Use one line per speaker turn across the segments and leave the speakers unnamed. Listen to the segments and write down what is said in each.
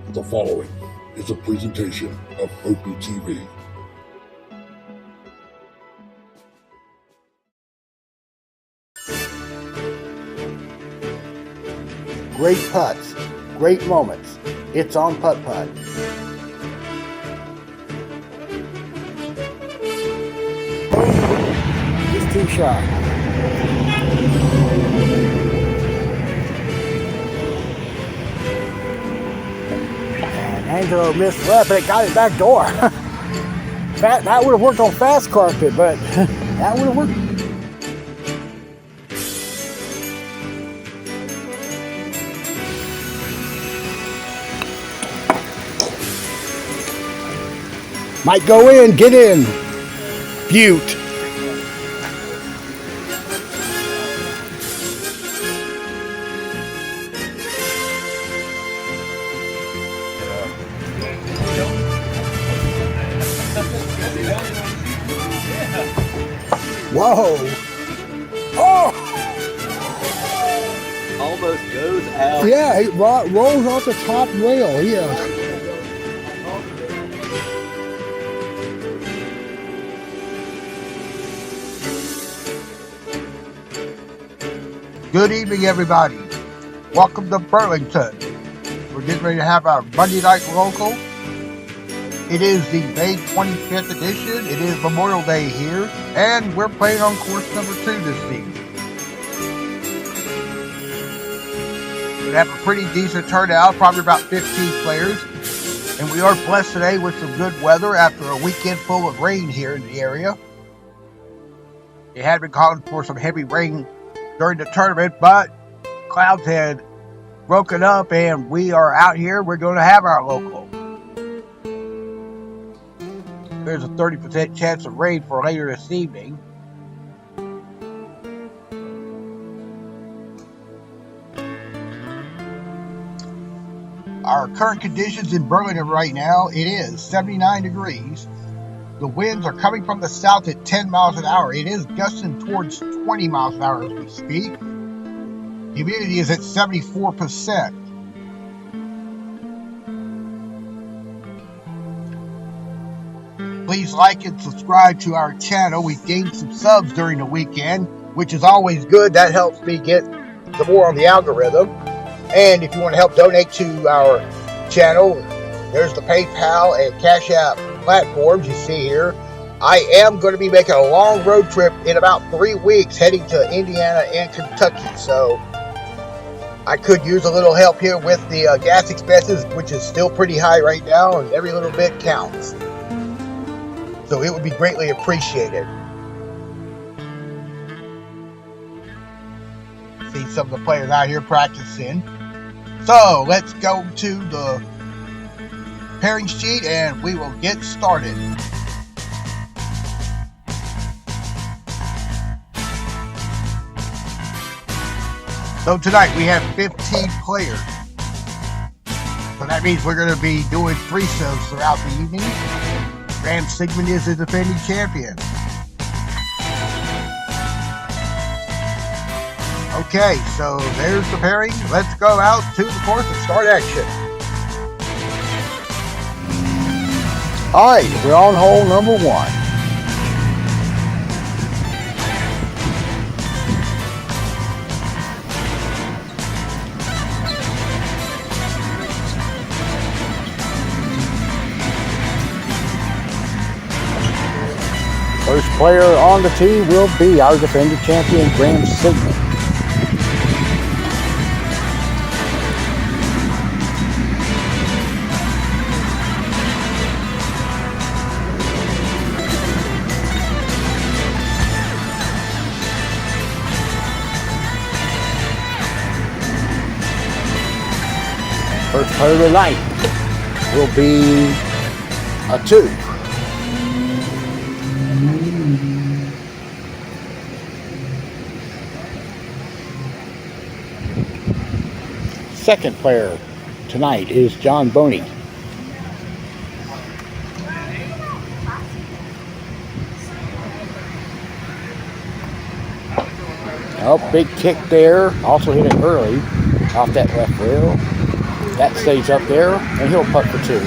The following is a presentation of Opie TV.
Great putts, great moments. It's on Putt-Putt. His tee shot. And Angelo missed left, but it got his back door. That would have worked on fast carpet, but that would have worked. Might go in, get in. Butte. Whoa. Oh!
Almost goes out.
Yeah, it rolls off the top rail, yeah.
Good evening, everybody. Welcome to Burlington. We're getting ready to have our Monday night local. It is the May 25th edition. It is Memorial Day here, and we're playing on course number 2 this season. We have a pretty decent turnout, probably about 15 players, and we are blessed today with some good weather after a weekend full of rain here in the area. It had been calling for some heavy rain during the tournament, but clouds had broken up and we are out here. We're going to have our local. There's a 30% chance of rain for later this evening. Our current conditions in Burlington right now, it is 79 degrees. The winds are coming from the south at 10 miles an hour. It is gusting towards 20 miles an hour as we speak. Humidity is at 74%. Please like and subscribe to our channel. We gained some subs during the weekend, which is always good. That helps me get some more on the algorithm. And if you want to help donate to our channel, there's the PayPal and Cash App platforms you see here. I am going to be making a long road trip in about 3 weeks, heading to Indiana and Kentucky, so I could use a little help here with the gas expenses, which is still pretty high right now, and every little bit counts. So it would be greatly appreciated. See some of the players out here practicing. So let's go to the pairing sheet and we will get started. So tonight we have 15 players. So that means we're going to be doing threesomes throughout the evening. Graham Sigmund is the defending champion. Okay, so there's the pairing. Let's go out to the course and start action.
All right, we're on hole number 1. First player on the tee will be our defending champion, Graham Sigmund. First player of the night will be a 2. Second player tonight is John Boney. Oh, big kick there. Also hit it early. off that left rail. That stays up there, and he'll putt for 2.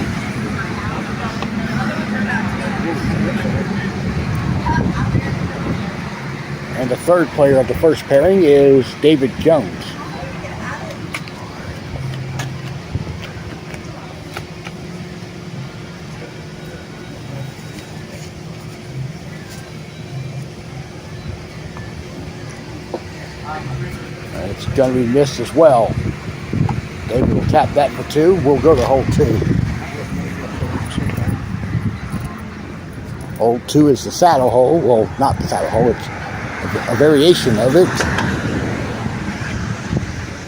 And the third player of the first pairing is David Jones. It's going to be missed as well. David will tap that for 2. We'll go to hole 2. Hole 2 is the saddle hole. Well, not the saddle hole. It's a variation of it.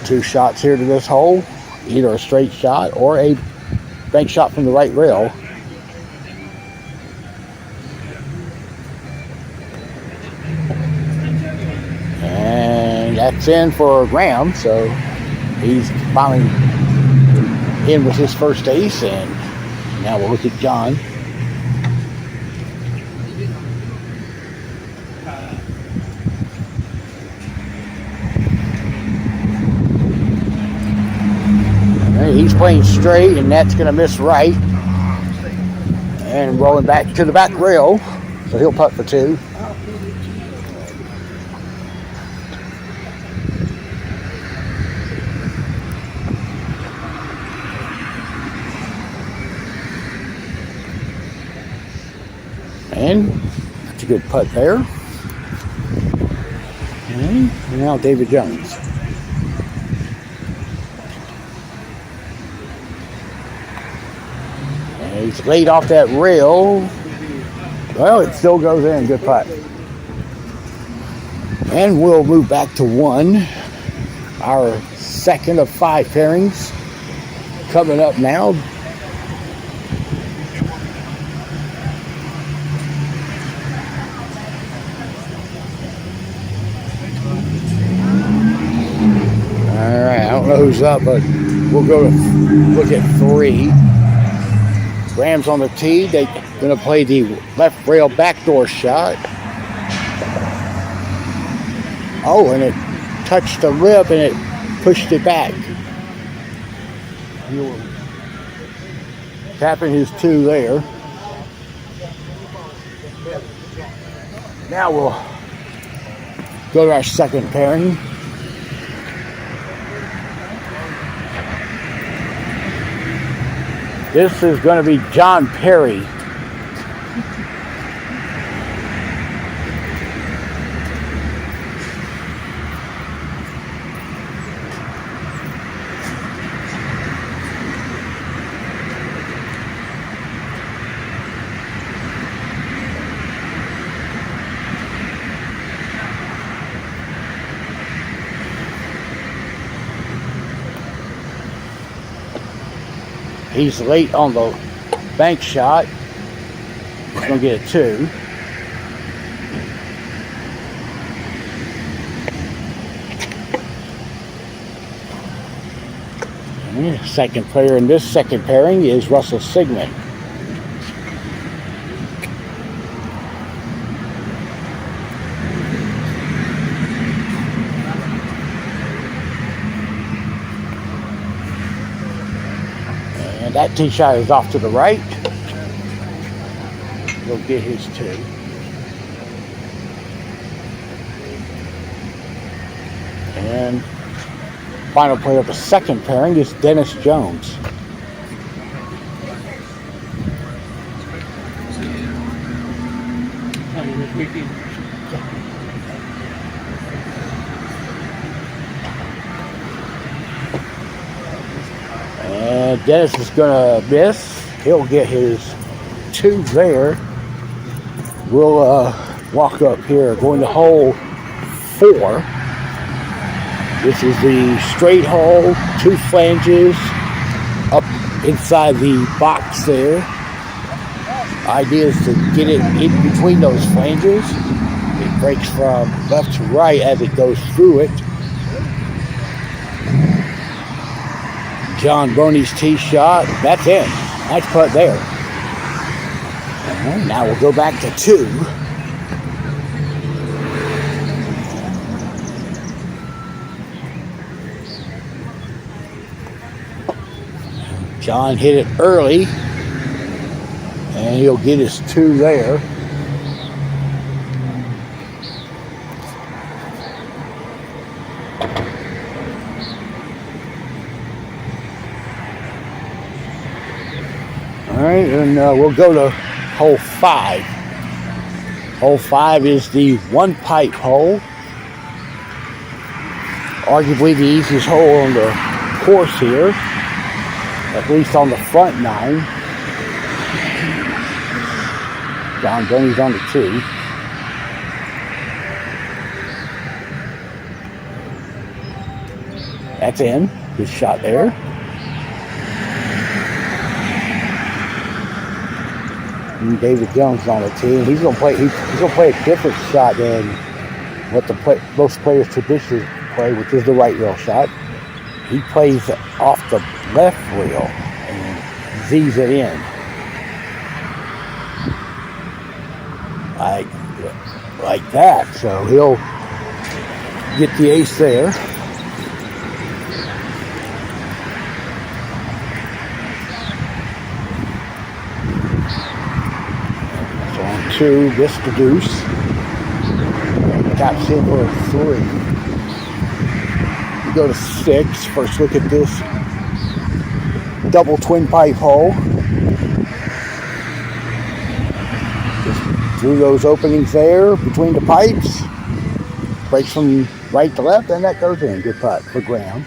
2 shots here to this hole. Either a straight shot or a bank shot from the right rail. And that's in for Graham, so he's finally in with his first ace. And now we'll look at John. He's playing straight, and that's going to miss right. And rolling back to the back rail, so he'll putt for 2. And that's a good putt there. And now David Jones. He's laid off that rail. Well, it still goes in. Good putt. And we'll move back to 1. Our second of 5 pairings coming up now. All right, I don't know who's up, but we'll go to look at 3. Graham's on the tee. They're going to play the left rail backdoor shot. Oh, and it touched the lip and it pushed it back. Tapping his 2 there. Now we'll go to our second pairing. This is going to be John Perry. He's late on the bank shot. He's going to get a 2. And the second player in this second pairing is Russell Sigmund. That tee shot is off to the right. He'll get his 2. And final player of the second pairing is Dennis Jones. And Dennis is going to miss. He'll get his 2 there. We'll walk up here, going to hole 4. This is the straight hole, 2 flanges up inside the box there. Idea is to get it in between those flanges. It breaks from left to right as it goes through it. John Boney's tee shot. That's it. Nice putt there. And now we'll go back to 2. John hit it early, and he'll get his 2 there. All right, and we'll go to hole 5. Hole 5 is the 1-pipe hole. Arguably the easiest hole on the course here, at least on the front 9. John Bunny's on the tee. That's in. Good shot there. And David Jones is on the tee. He's gonna play. He's gonna play a different shot than what most players traditionally play, which is the right rail shot. He plays off the left rail and Z's it in. Like that. So he'll get the ace there. So on 2, this the deuce. Taps in for a 3. We go to 6. First look at this double twin pipe hole. Just through those openings there between the pipes. Breaks from right to left, and that goes in. Good putt for Graham.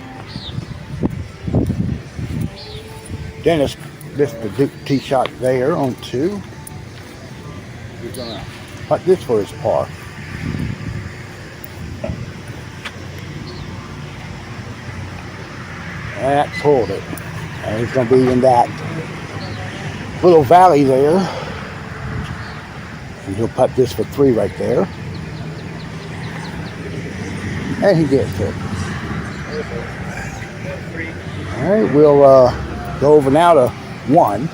Dennis missed the tee shot there on 2. He's gonna putt this for his par. And that pulled it. And he's going to be in that little valley there. And he'll putt this for 3 right there. And he gets it. All right, we'll go over now to 1.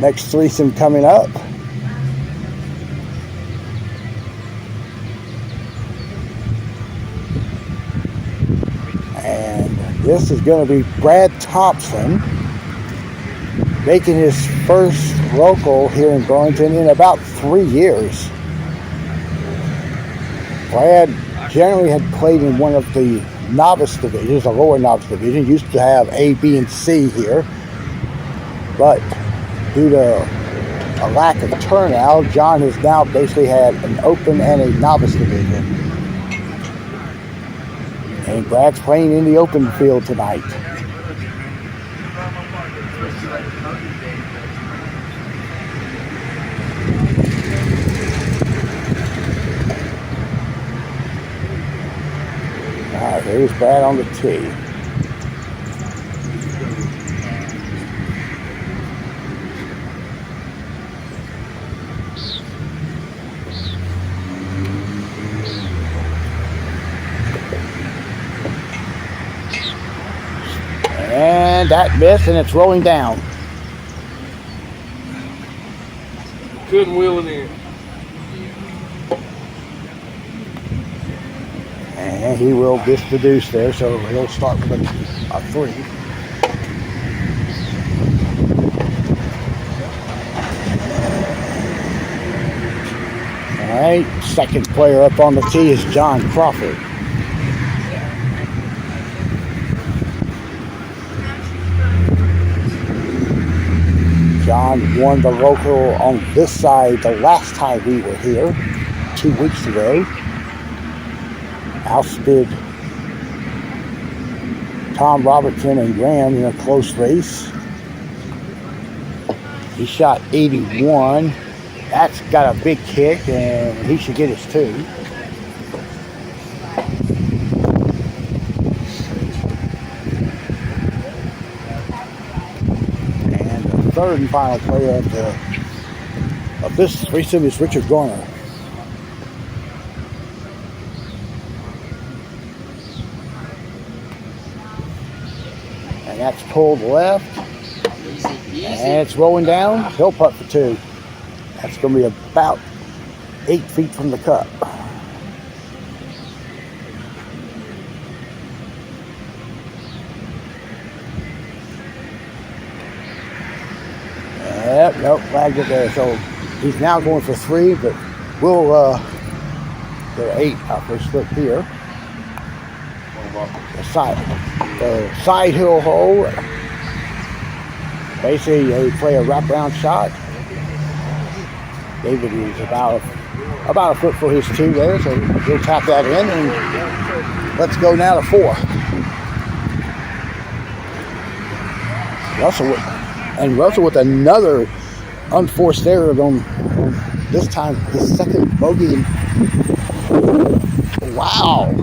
Next threesome coming up. And this is going to be Brad Thompson making his first local here in Burlington in about 3 years. Brad generally had played in one of the novice divisions, a lower novice division. Used to have A, B, and C here. But due to a lack of turnout, John has now basically had an open and a novice division. And Brad's playing in the open field tonight. All right, there's Brad on the tee. And that missed, and it's rolling down.
Couldn't wheel it in.
And he will miss the deuce there, so he'll start with a 3. All right, second player up on the tee is John Crawford. John won the local on this side the last time we were here, 2 weeks ago. Outspid Tom Robertson and Graham in a close race. He shot 81. That's got a big kick, and he should get his 2. And the third and final player of this threesome is Richard Garner. And that's pulled left. And it's rolling down. He'll putt for 2. That's going to be about 8 feet from the cup. Nope, flagged it there. So he's now going for 3, but we'll go 8 our first look here. The side hill hole. Basically, they play a wraparound shot. David is about a foot for his 2 there, so he'll tap that in, and let's go now to 4. Russell with another unforced error on this time his second bogey. Wow.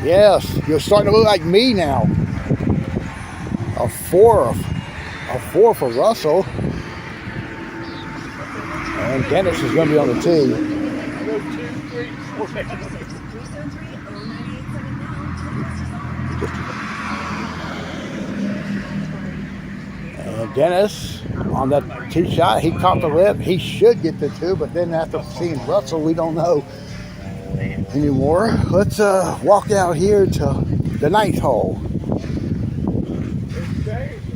Yes, you're starting to look like me now. A 4 for Russell. And Dennis is going to be on the 2. And Dennis on that tee shot, he caught the lip. He should get the 2, but then after seeing Russell, we don't know anymore. Let's walk out here to the 9th hole.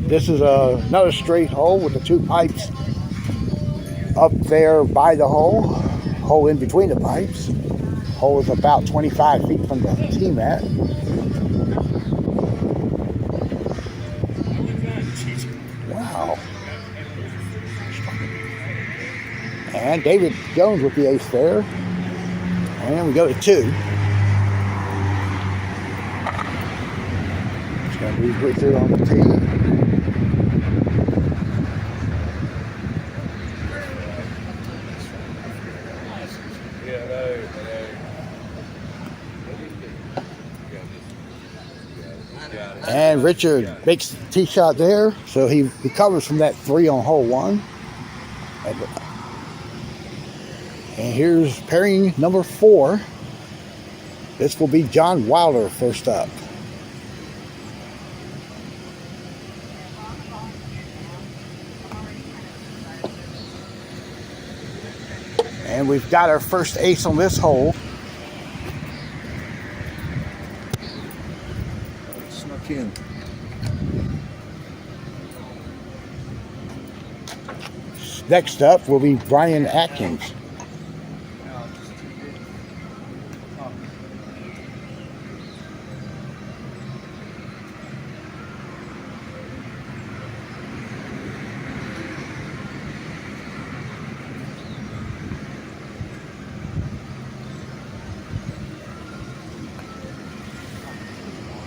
This is another straight hole with the 2 pipes up there by the hole in between the pipes. Hole is about 25 feet from the tee mat. Wow. And David Jones with the ace there. And we go to 2. It's going to be Richard on the tee. And Richard makes the tee shot there, so he recovers from that 3 on hole 1. And here's pairing number 4. This will be John Wilder first up. And we've got our first ace on this hole.
Snuck in.
Next up will be Brian Atkins.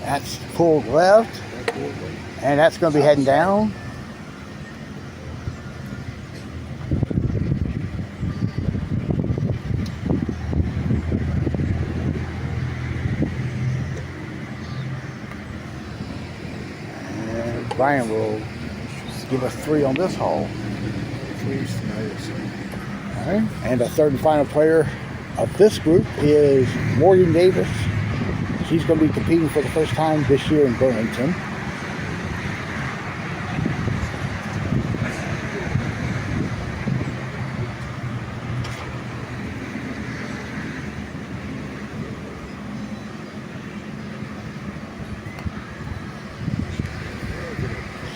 That's pulled left, and that's going to be heading down. And Brian will give us 3 on this hole. All right. And the third and final player of this group is Morgan Davis. She's going to be competing for the first time this year in Burlington.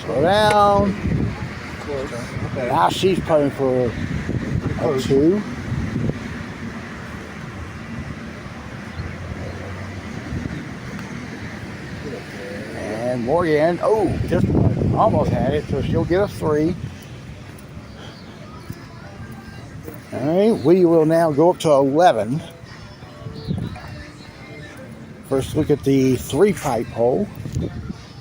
Slow down. Now she's playing for a 2. And Morgan, just almost had it, so she'll get a 3. All right, we will now go up to 11. First look at the 3-pipe hole.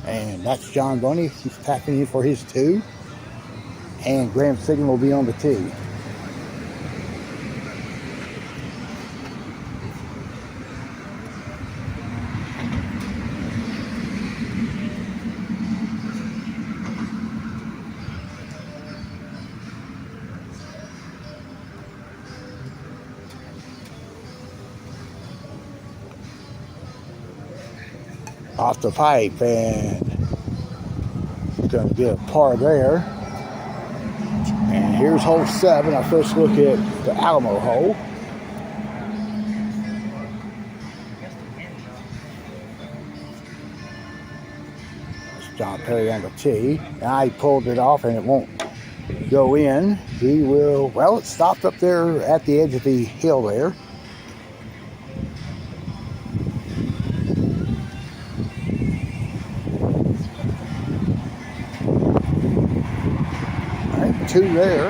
And that's John Bunny. He's tapping in for his 2. And Graham Sigmund will be on the tee. Off the pipe, and going to get a par there. And here's hole 7. Our first look at the Alamo hole. John Perry on the tee. I pulled it off and it won't go in. He will, well, it stopped up there at the edge of the hill there. All right, 2 there.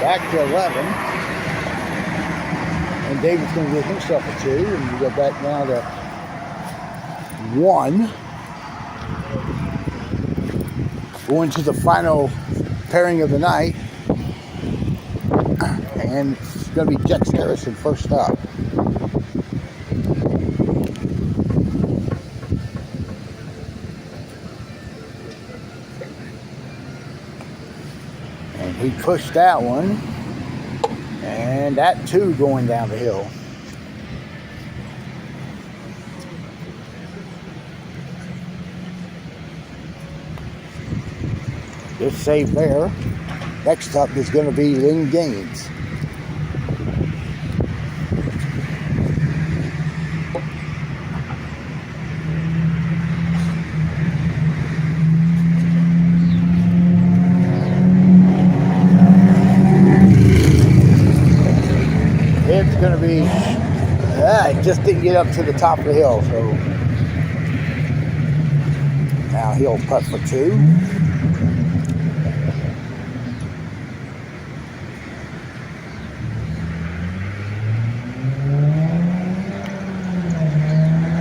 Back to 11. And David's going to get himself a 2. And we go back now to 1. Going to the final pairing of the night. And it's going to be Jex Harrison first up. And he pushed that one. And that 2 going down the hill. Good save there. Next up is going to be Lynn Gaines. It's going to be, it just didn't get up to the top of the hill, so now he'll putt for 2.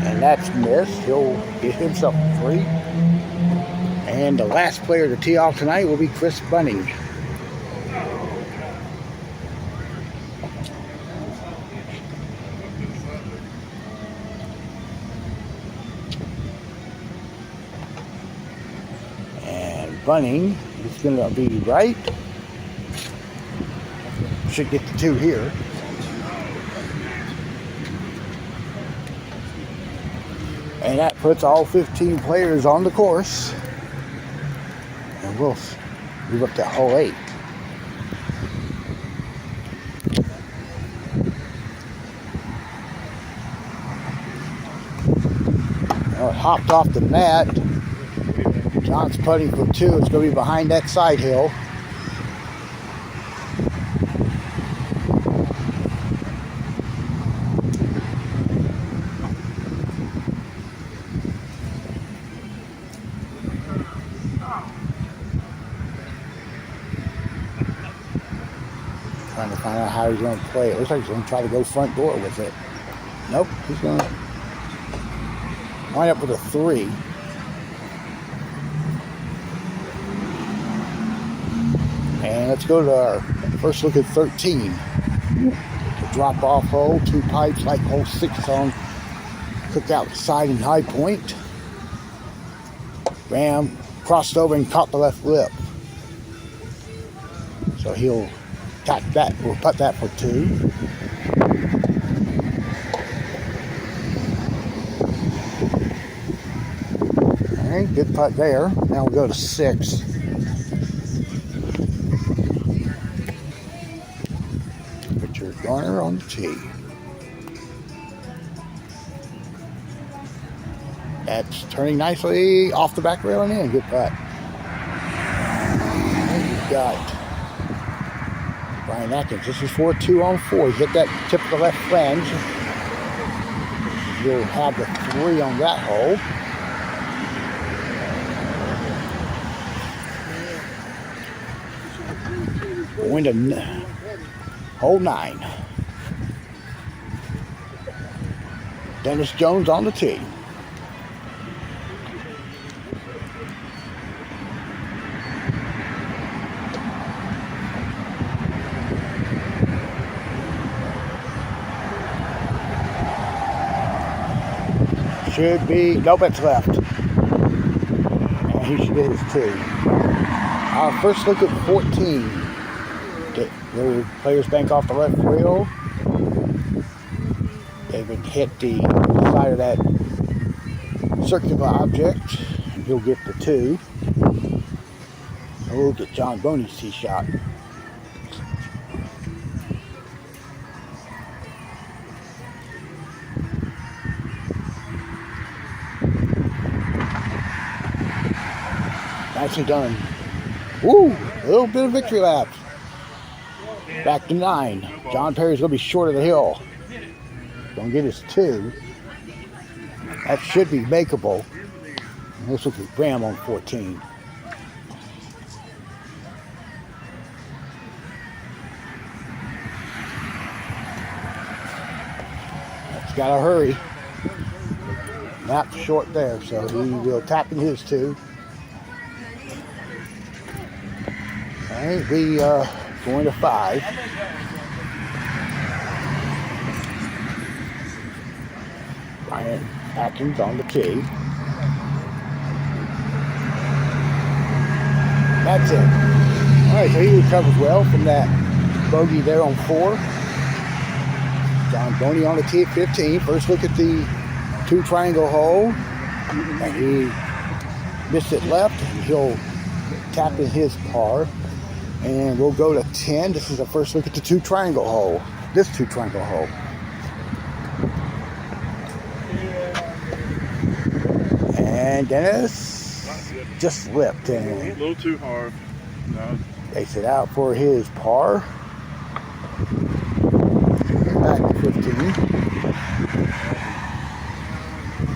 And that's missed. He'll get himself a 3. And the last player to tee off tonight will be Chris Bunning. Bunning is going to be right. Should get the 2 here. And that puts all 15 players on the course. And we'll move up to hole 8. Now it hopped off the mat. John's putting for 2. It's going to be behind that side hill. Trying to find out how he's going to play it. Looks like he's going to try to go front door with it. Nope, he's going to wind up with a 3. And let's go to our first look at 13. The drop-off hole, 2 pipes like hole 6 on Cookout Side and High Point. Ram crossed over and caught the left lip. So he'll tap that, we'll putt that for 2. All right, good putt there. Now we'll go to 6. Garner on the tee. That's turning nicely off the back rail and in. Good putt. And you've got Brian Atkins. This is for 2 on 4. Hit that tip of the left flange. You'll have the 3 on that hole. Going to hole 9. Dennis Jones on the tee. Should be, nope, it's left. And he should get his 2. Our first look at 14. The players bank off the left rail. David hit the side of that circular object. And he'll get the 2. And we'll get John Boney's tee shot. nicely done. Woo! A little bit of victory lap. Back to 9. John Perry's going to be short of the hill. Going to get his 2. That should be makeable. This will be Graham on 14. That's got to hurry. Not short there, so he will tap in his 2. All right, we going to 5. Ryan Atkins on the tee. That's it. All right, so he recovers well from that bogey there on 4. John Boney on the tee at 15. First look at the 2 triangle hole. And he missed it left. And he'll tap in his par. And we'll go to 10. This is the first look at the 2 triangle hole. This 2 triangle hole. And Dennis just slipped and
A little too hard. No.
takes it out for his par. Back to 15.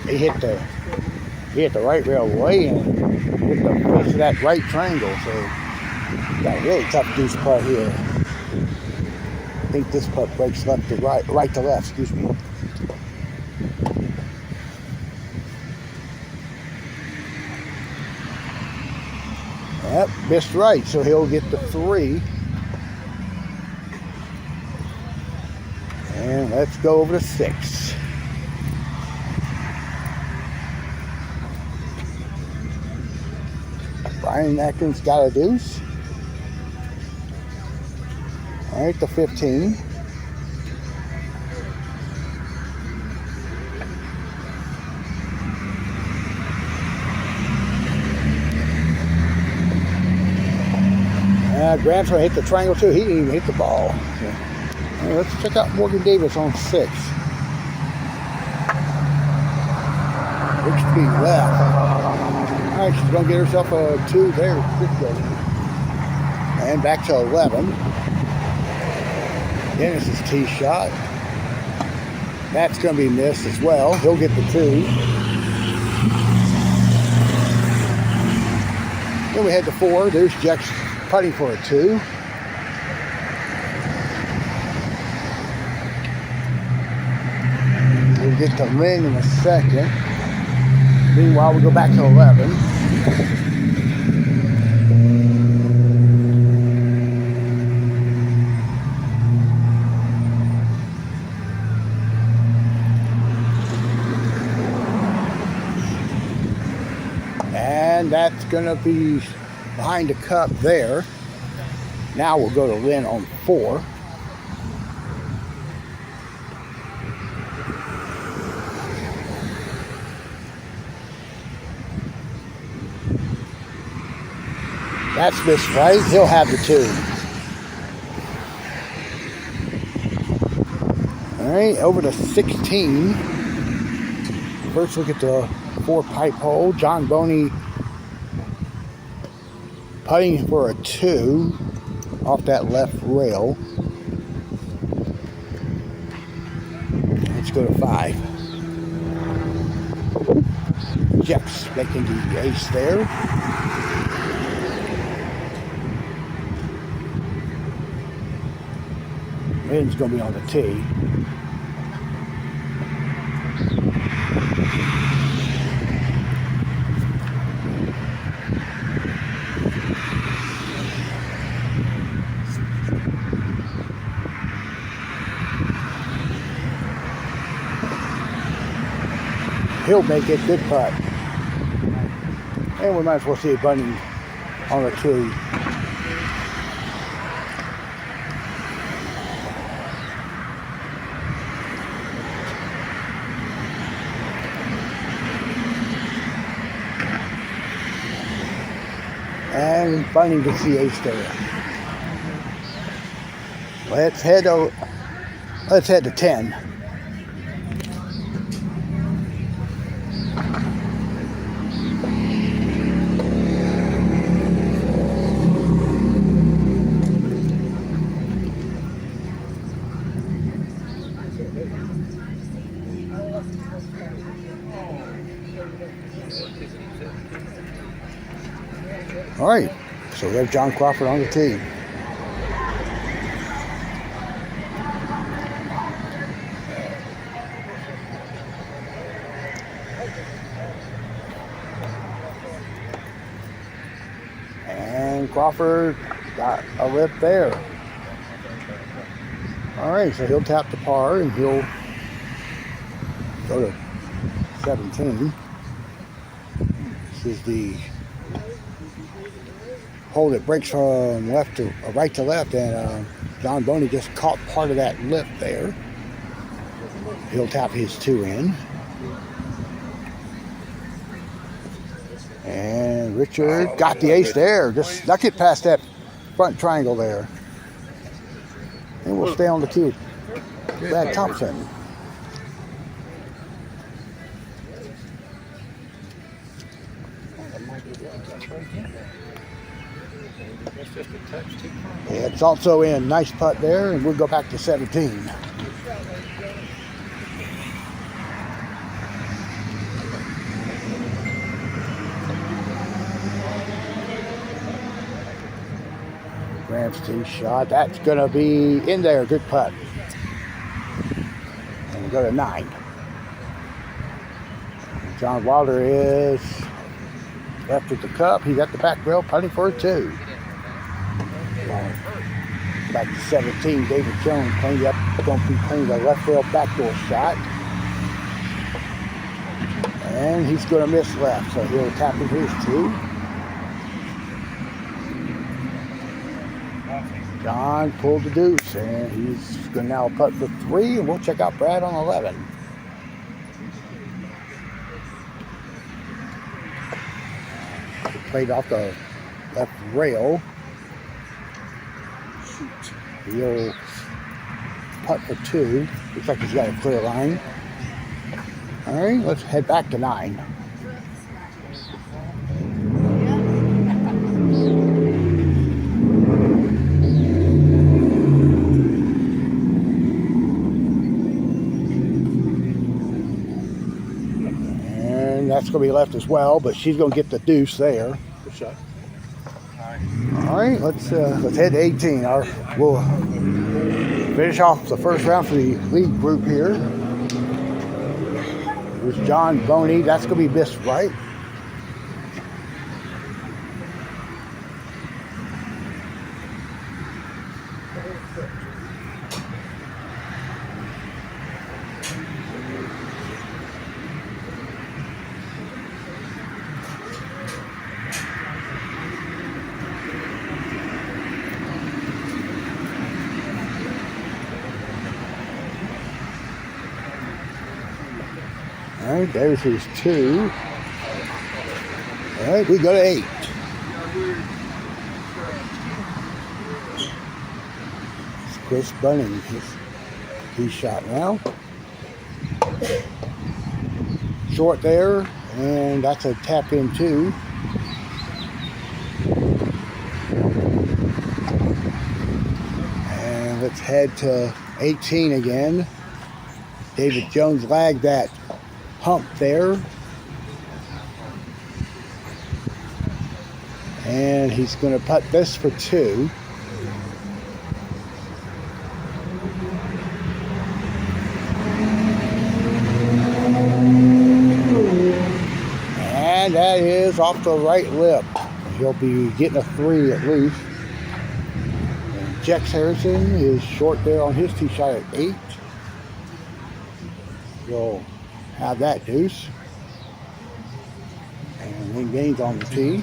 He hit the right rail away and hit the face of that right triangle. So got a really tough deuce putt here. I think this putt breaks left to right to left, excuse me. Yep, missed right, so he'll get the 3. And let's go over to 6. Brian Atkins got a deuce. All right, the 15. Graham's going to hit the triangle too. He didn't even hit the ball. So, all right, let's check out Morgan Davis on 6. Looks to be left. All right, she's going to get herself a 2 there. And back to 11. Dennis's tee shot. That's going to be missed as well. He'll get the 2. Then we head to 4. There's Jack's putting for a 2. We'll get to Lynn in a second. Meanwhile, we go back to 11. And that's going to be behind the cup there. Now we'll go to Lynn on 4. That's missed right. He'll have the 2. All right, over to 16. First look at the 4 pipe hole. John Boney putting for a 2 off that left rail. Let's go to 5. Jeff's making the ace there. Lynn's going to be on the tee. He'll make it. Good putt. And we might as well see a bunny on the tee. And Bunny gets the ace there. Let's head to 10. All right, so we have John Crawford on the tee. And Crawford got a lip there. All right, so he'll tap the par and he'll go to 17. This is the hole that breaks from left to right to left, and John Boney just caught part of that lip there. He'll tap his 2 in. And Richard got the ace there. Just snuck it past that front triangle there. And we'll stay on the tee. Brad Thompson. Yeah, it's also in. Nice putt there, and we'll go back to 17. Graham's tee shot. That's going to be in there. Good putt. And we go to 9. John Wilder is left at the cup. He's at the back rail, putting for a 2. Back to 17. David Jones cleaned up. Going to be playing the left rail backdoor shot. And he's going to miss left, so he'll tap into his 2. John pulled the deuce, and he's going to now putt for 3, and we'll check out Brad on 11. Played off the left rail. He'll putt for 2. Looks like he's got a clear line. All right, let's head back to 9. And that's going to be left as well, but she's going to get the deuce there.
Good shot.
All right, let's head to 18. We'll finish off the first round for the lead group here. There's John Boney. That's going to be missed right. All right, there's his 2. All right, we go to 8. It's Chris Bunning. He's shot now. Short there, and that's a tap in 2. And let's head to 18 again. David Jones lagged that hump there, and he's going to putt this for 2. And that is off the right lip. He'll be getting a 3 at least. And Jex Harrison is short there on his tee shot at 8. He'll have that deuce, and then Gaines on the tee.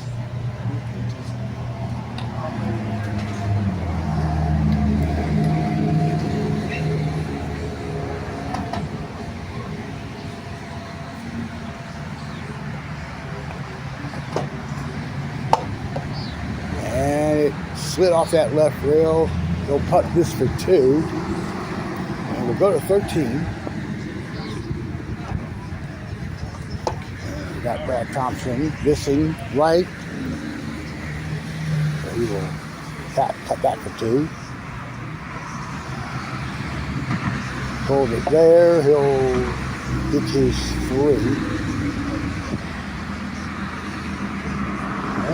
And it slid off that left rail. He'll putt this for 2, and we'll go to 13. We got Brad Thompson missing right. So he will cut back for 2. Hold it there. He'll get his 3.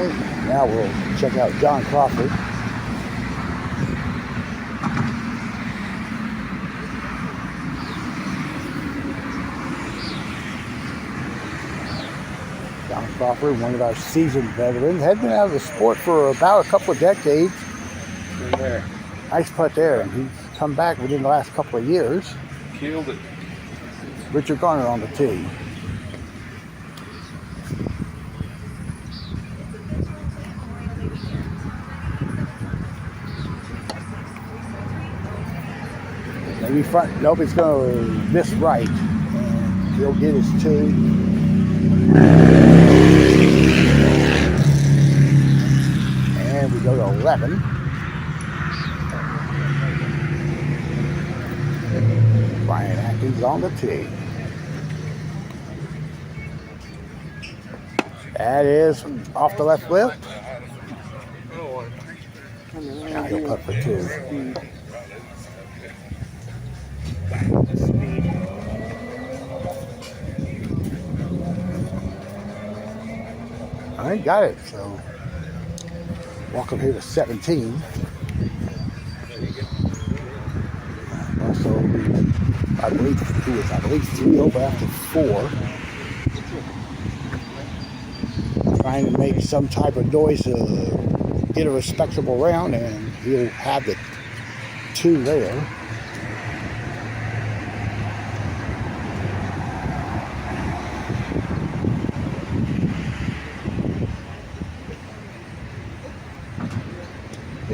Alright, now we'll check out John Crawford. John Crawford, one of our seasoned veterans, had been out of the sport for about a couple of decades. Nice putt there, and he's come back within the last couple of years.
Killed it.
Richard Garner on the tee. Maybe front, nope, it's going to miss right. And he'll get his 2. And we go to 11. Brian Atkins on the tee. That is off the left lip. Now he'll putt for 2. I ain't got it, so welcome here to 17. Also, I believe he was 3 over after 4. Trying to make some type of noise to get a respectable round, and he'll have the 2 there.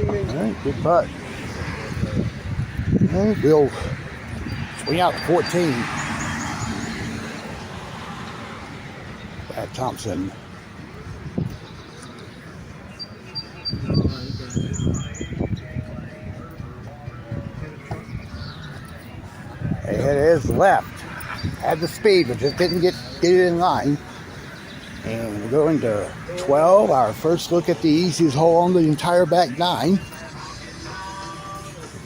Alright, good putt. And we'll swing out 14. Brad Thompson. And it is left. Had the speed, but just didn't get it in line. And we're going to 12. Our first look at the easiest hole on the entire back 9.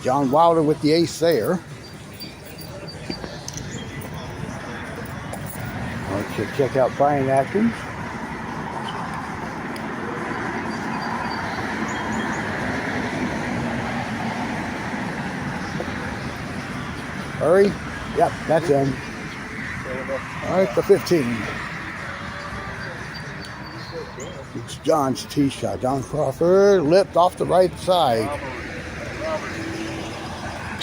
John Wilder with the ace there. Let's check out Brian Atkins. Hurry. Yep, that's him. All right, the 15. It's John's tee shot. John Crawford lipped off the right side.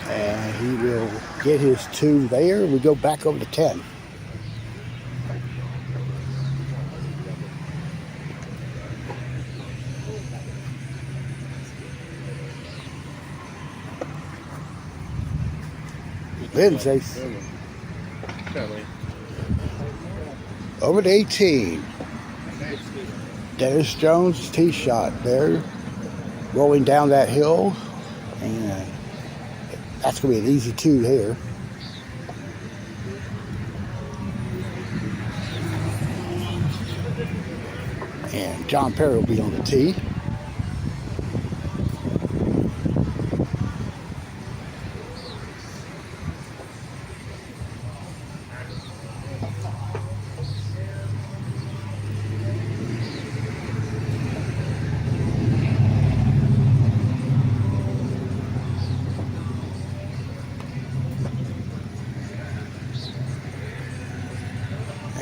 And he will get his 2 there. We go back over to 10. Lindsay. Over to 18. Dennis Jones' tee shot there. Rolling down that hill. And that's going to be an easy 2 here. And John Perry will be on the tee.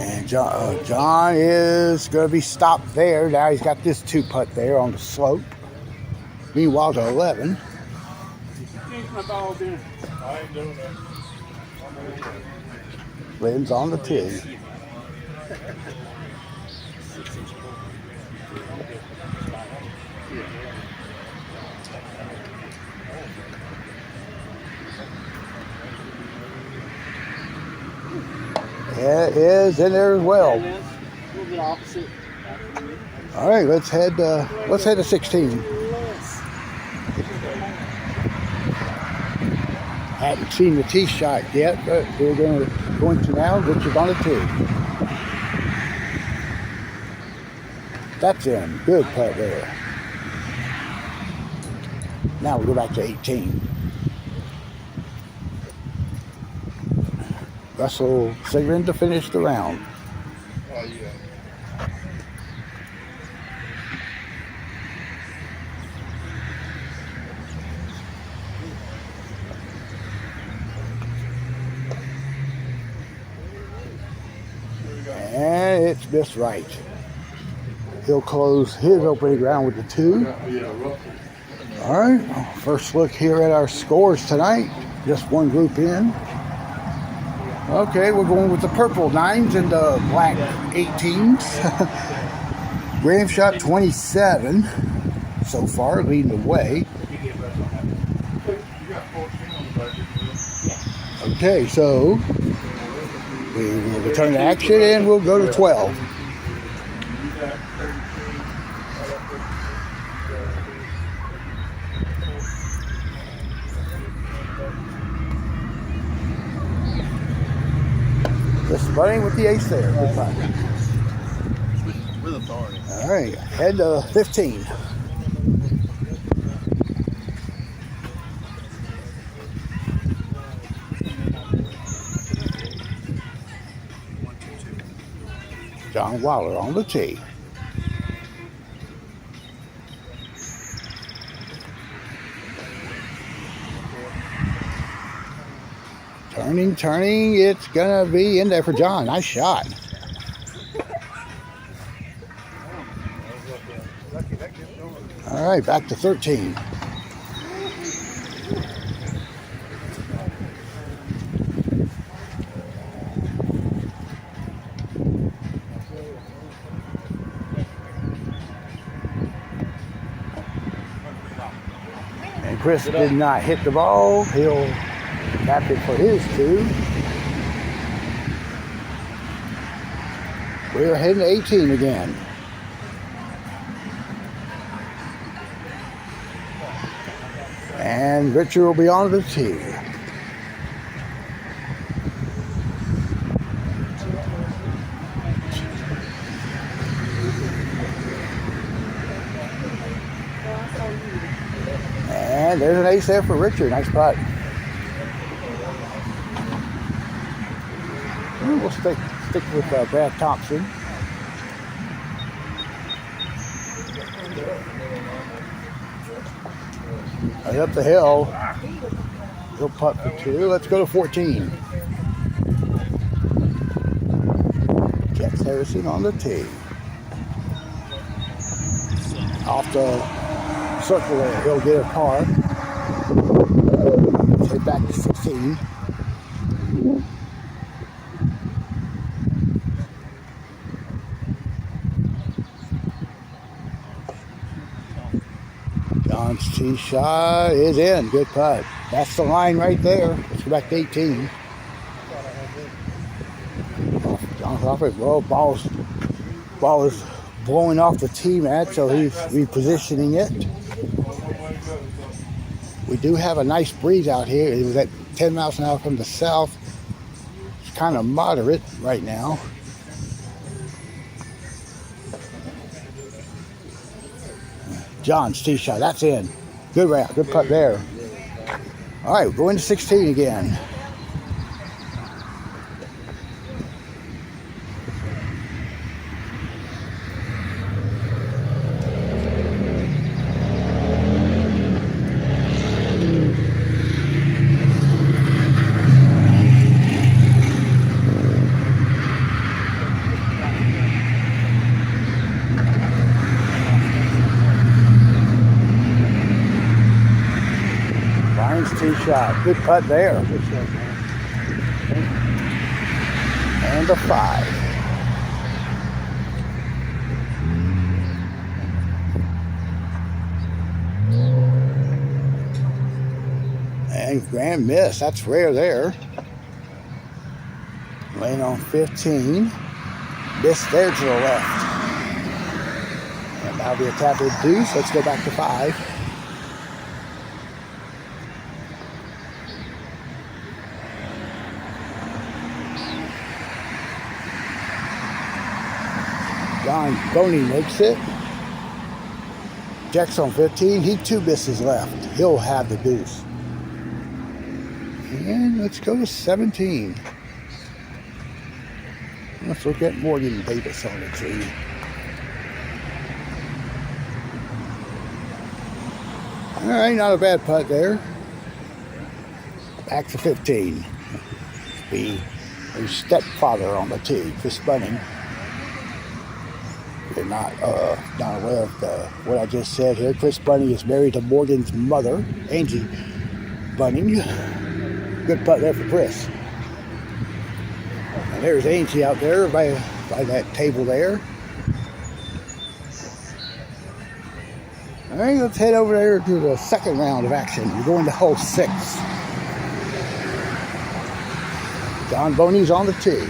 And John is going to be stopped there. Now he's got this 2 putt there on the slope. Meanwhile, to 11. Lynn's on the tee. It is in there as well. All right, let's head to 16. Hadn't seen the tee shot yet, but we're going to now. Richard on the tee. That's in. Good putt there. Now we go back to 18. Russell Sigrid to finish the round. missed right. He'll close his opening round with the 2. All right, first look here at our scores tonight. Just one group in. Okay, we're going with the purple 9s and the black 18s. Graham shot 27 so far, leading the way. Okay, so we will return to action and we'll go to 12. Just running with the ace there. Good putt.
With authority.
All right, head to 15. John Waller on the tee. Turning, it's gonna be in there for John. Nice shot. All right, back to 13. And Chris did not hit the ball. He'll tap it for his 2. We're heading to 18 again. And Richard will be on the tee. And there's an ace there for Richard. Nice putt. We'll stick with Brad Thompson. Right up the hill. He'll putt for 2. Let's go to 14. Jeff Harrison on the tee. Off the circle there. He'll get a par. Let's head back to 16. John's tee shot is in. Good putt. That's the line right there. Let's go back to 18. John's off it. Well, ball is blowing off the tee mat, so he's repositioning it. We do have a nice breeze out here. It was at 10 miles an hour from the south. It's kind of moderate right now. John's tee shot, that's in. Good round, good putt there. All right, we're going to 16 again. Tee shot, good putt there. And a 5. And grand miss, that's rare there. Laying on 15. Miss there to the left. And that'll be a tap of deuce. Let's go back to 5. Don Boney makes it. Jack's on 15. He 2 misses left. He'll have the deuce. And let's go to 17. Let's look at Morgan Davis on the tee. All right, not a bad putt there. Back to 15. Be a stepfather on the tee, Chris Bunning. they're not aware of what I just said here. Chris Bunning is married to Morgan's mother, Angie Bunning. Good putt there for Chris. And there's Angie out there by that table there. All right, let's head over there to the second round of action. We're going to hole 6. John Boney's on the tee.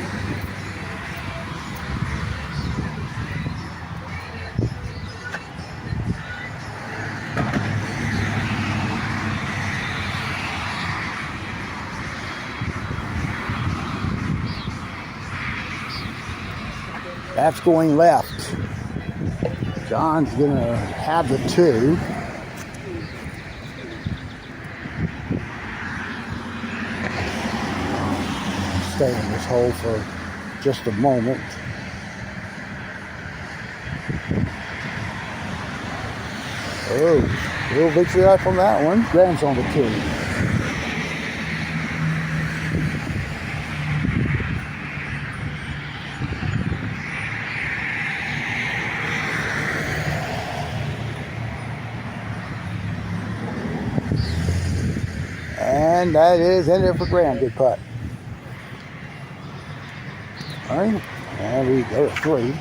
That's going left. John's gonna have the 2. Stay in this hole for just a moment. Oh, little victory out from that one. Graham's on the 2. And that is in there for Graham. Good putt. All right, and we go to 3.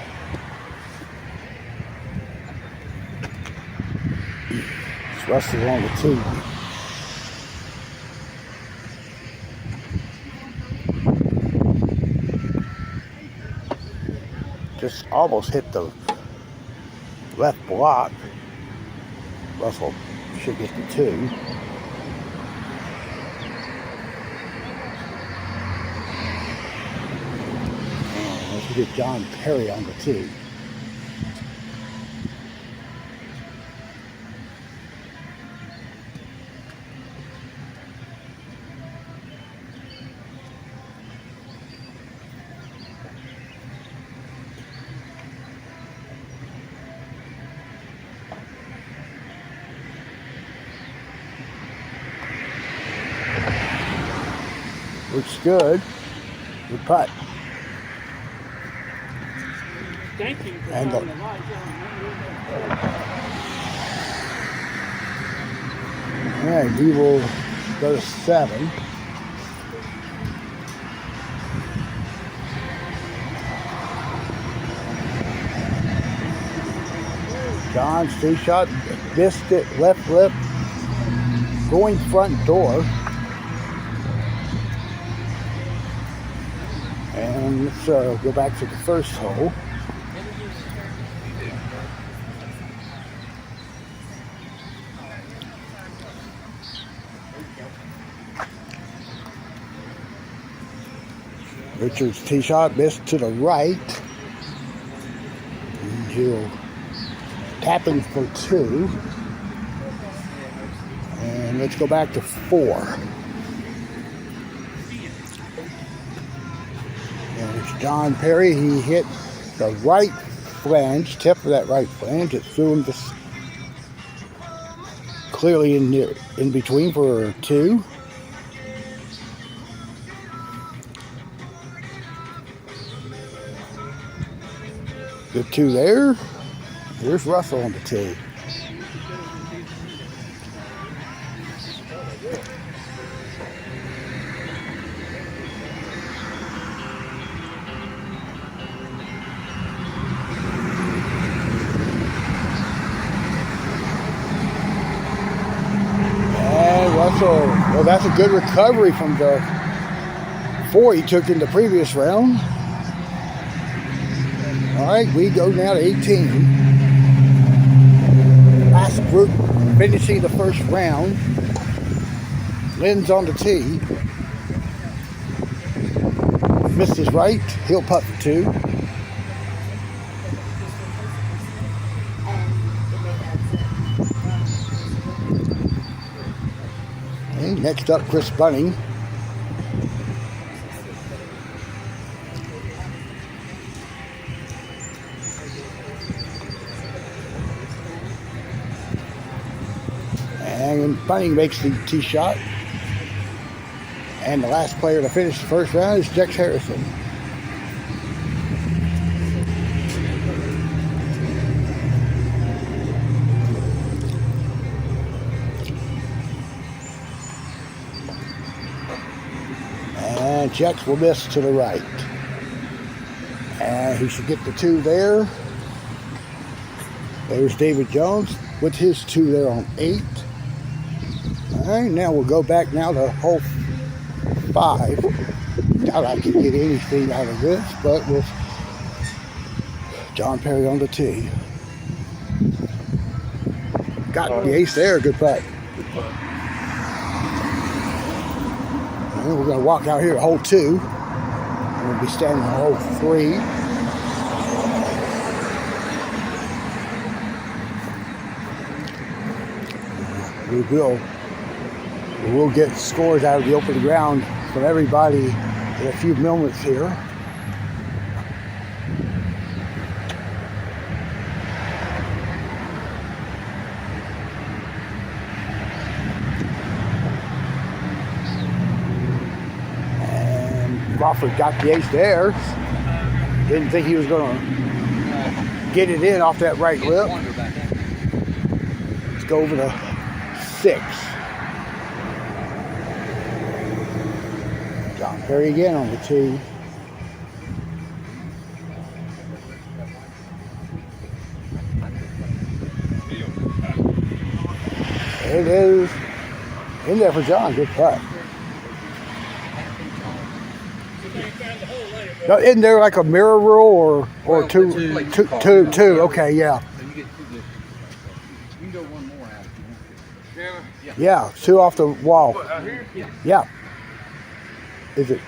Russell's on the 2. Just almost hit the left block. Russell should get the 2. Let's get John Perry on the 2. Looks good. Good putt.
Thank you for
And
the light.
All right, we will go to 7. John's tee shot, missed it, left lip, going front door. And let's go back to the first hole. Richard's tee shot missed to the right. And he'll tap in for 2. And let's go back to 4. And it's John Perry. He hit the right flange, tip of that right flange. It threw him just clearly in between for 2. Good 2 there. Here's Russell on the tee. And Russell, well, that's a good recovery from the 4 he took in the previous round. All right, we go now to 18. Last group finishing the first round. Lynn's on the tee. Missed his right. He'll putt for 2. Okay, next up, Chris Bunning. And Bunning makes the tee shot. And the last player to finish the first round is Dex Harrison. and checks will miss to the right. And he should get the 2 there. There's David Jones with his 2 there on 8. All right, now we'll go back now to hole 5. Doubt I can get anything out of this, but with John Perry on the tee. Got the ace there, good putt. And we're going to walk out here to hole 2. We'll be standing on hole 3. We will get scores out of the open ground from everybody in a few moments here. And Crawford got the ace there. Didn't think he was going to get it in off that right lip. Let's go over to 6. John Perry again on the tee. It is in there for John. Good putt. No, isn't there like a mirror rule or two? Okay, yeah. Yeah, 2 off the wall. Yeah. Is it?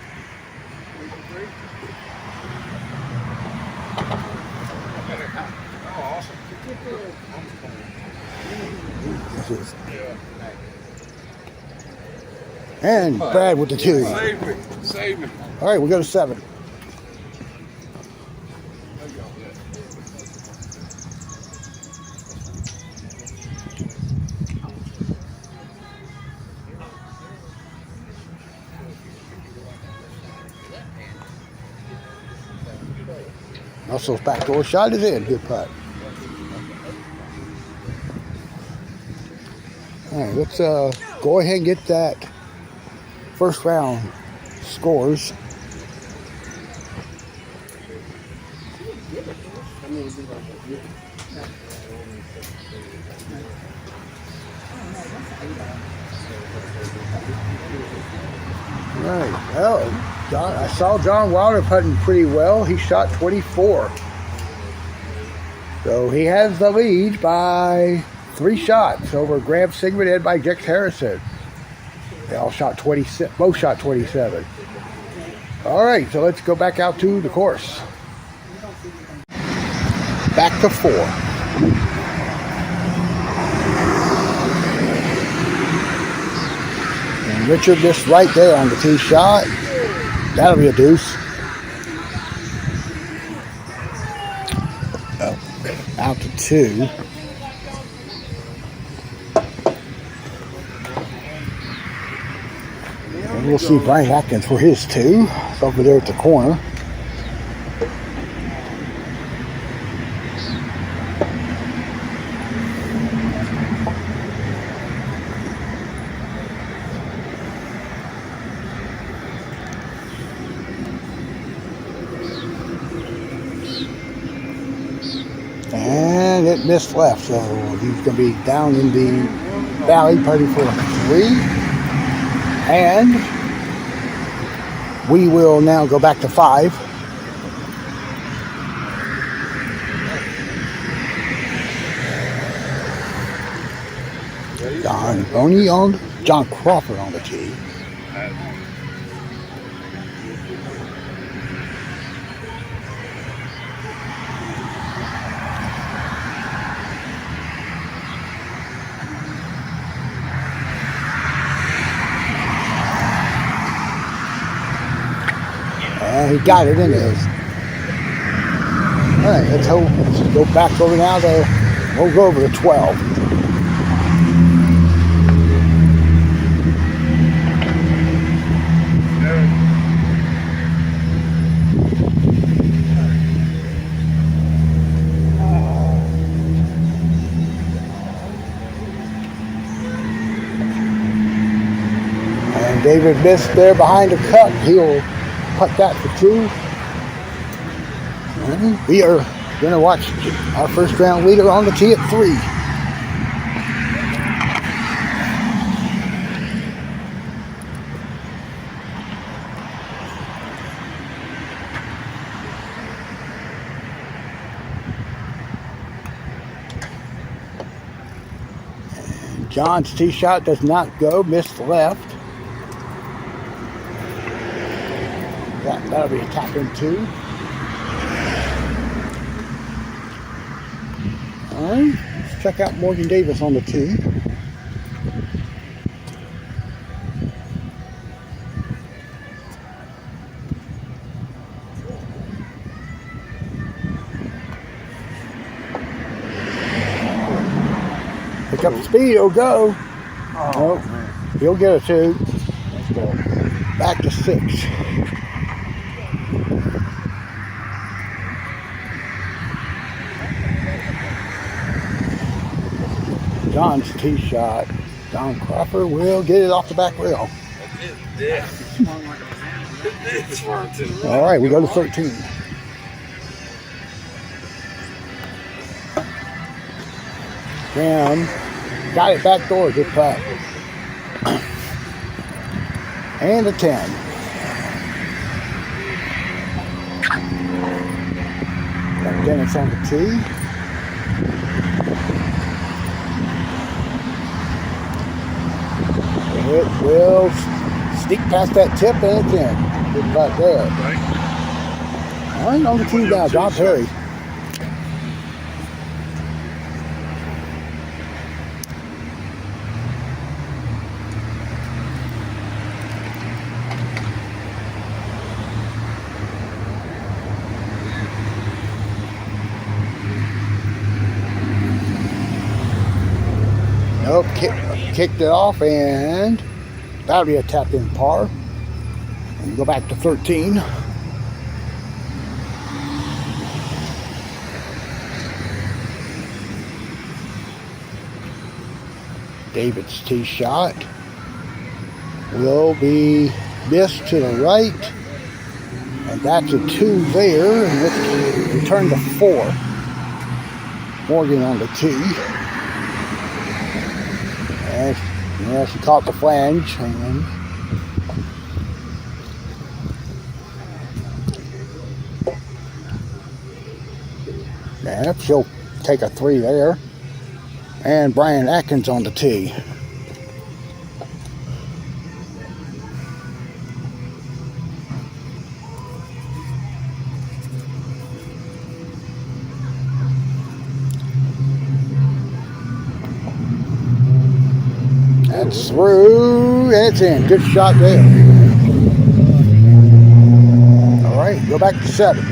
And Brad with the 2.
Save me. Save me.
All right, we go to 7. Russell's backdoor shot is in. Good putt. All right, let's go ahead and get that first round scores. All right. Oh, I saw John Wilder putting pretty well. He shot 24. So he has the lead by 3 shots over Graham Sigmund and by Jex Harrison. They all shot 26. Both shot 27. All right, so let's go back out to the course. Back to 4. And Richard just right there on the tee shot. That'll be a deuce. Oh, out to 2. And we'll see Brian Atkins for his 2. It's over there at the corner. And it missed left, so he's going to be down in the valley, putting for 3. And we will now go back to 5. John Crawford on the tee. He got it in there. All right, let's go back over now to, we'll go over to 12. And David missed there behind the cup. He'll putt that for 2. And we are going to watch our first round leader on the tee at 3. John's tee shot does not go, missed the left. That'll be a tap in 2. All right, let's check out Morgan Davis on the tee. Pick up the speed, he'll go. Oh, he'll get a 2. Let's go. Back to 6. John's tee shot. Don Crawford will get it off the back rail. All right, we go to 13. Graham got it back door, good putt. And a 10. Got Dennis on the tee. It will sneak past that tip and it's in. Good putt there. All right, on the tee now, John Perry. Nope, kicked it off, and that'll be a tap in par. And go back to 13. David's tee shot will be missed to the right, and that's a 2 there. And let's return to 4. Morgan on the tee. And yeah, she caught the flange. And yeah, she'll take a 3 there. And Brian Atkins on the tee. That's through, and it's in. Good shot there. All right, go back to 7.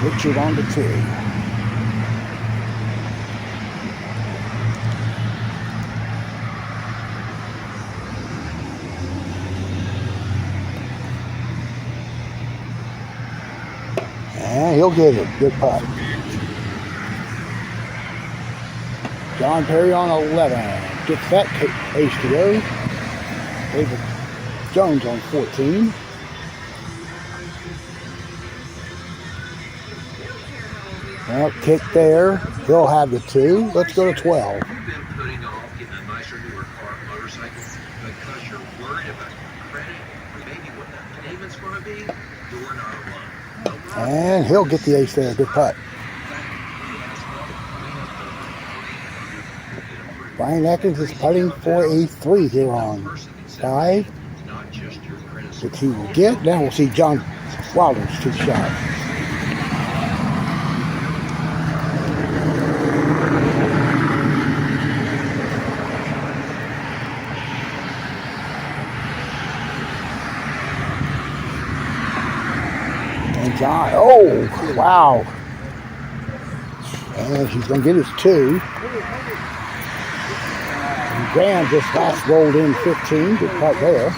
Richard on the tee. And he'll get it. Good putt. John Perry on 11. Gets that ace to go. David Jones on 14. Well, kick there. He'll have the 2. Let's go to 12.
You've been putting off getting a nicer, newer car motorcycle because you're worried about your credit or maybe what that payment's going to be. You're not alone.
And he'll get the ace there. Good putt. Brian Atkins is putting for a 3 here on 5, which he will get. Now we'll see John Wilder's tee shot. John, oh, wow. And he's going to get his 2. And Graham just last rolled in 15. Good putt there.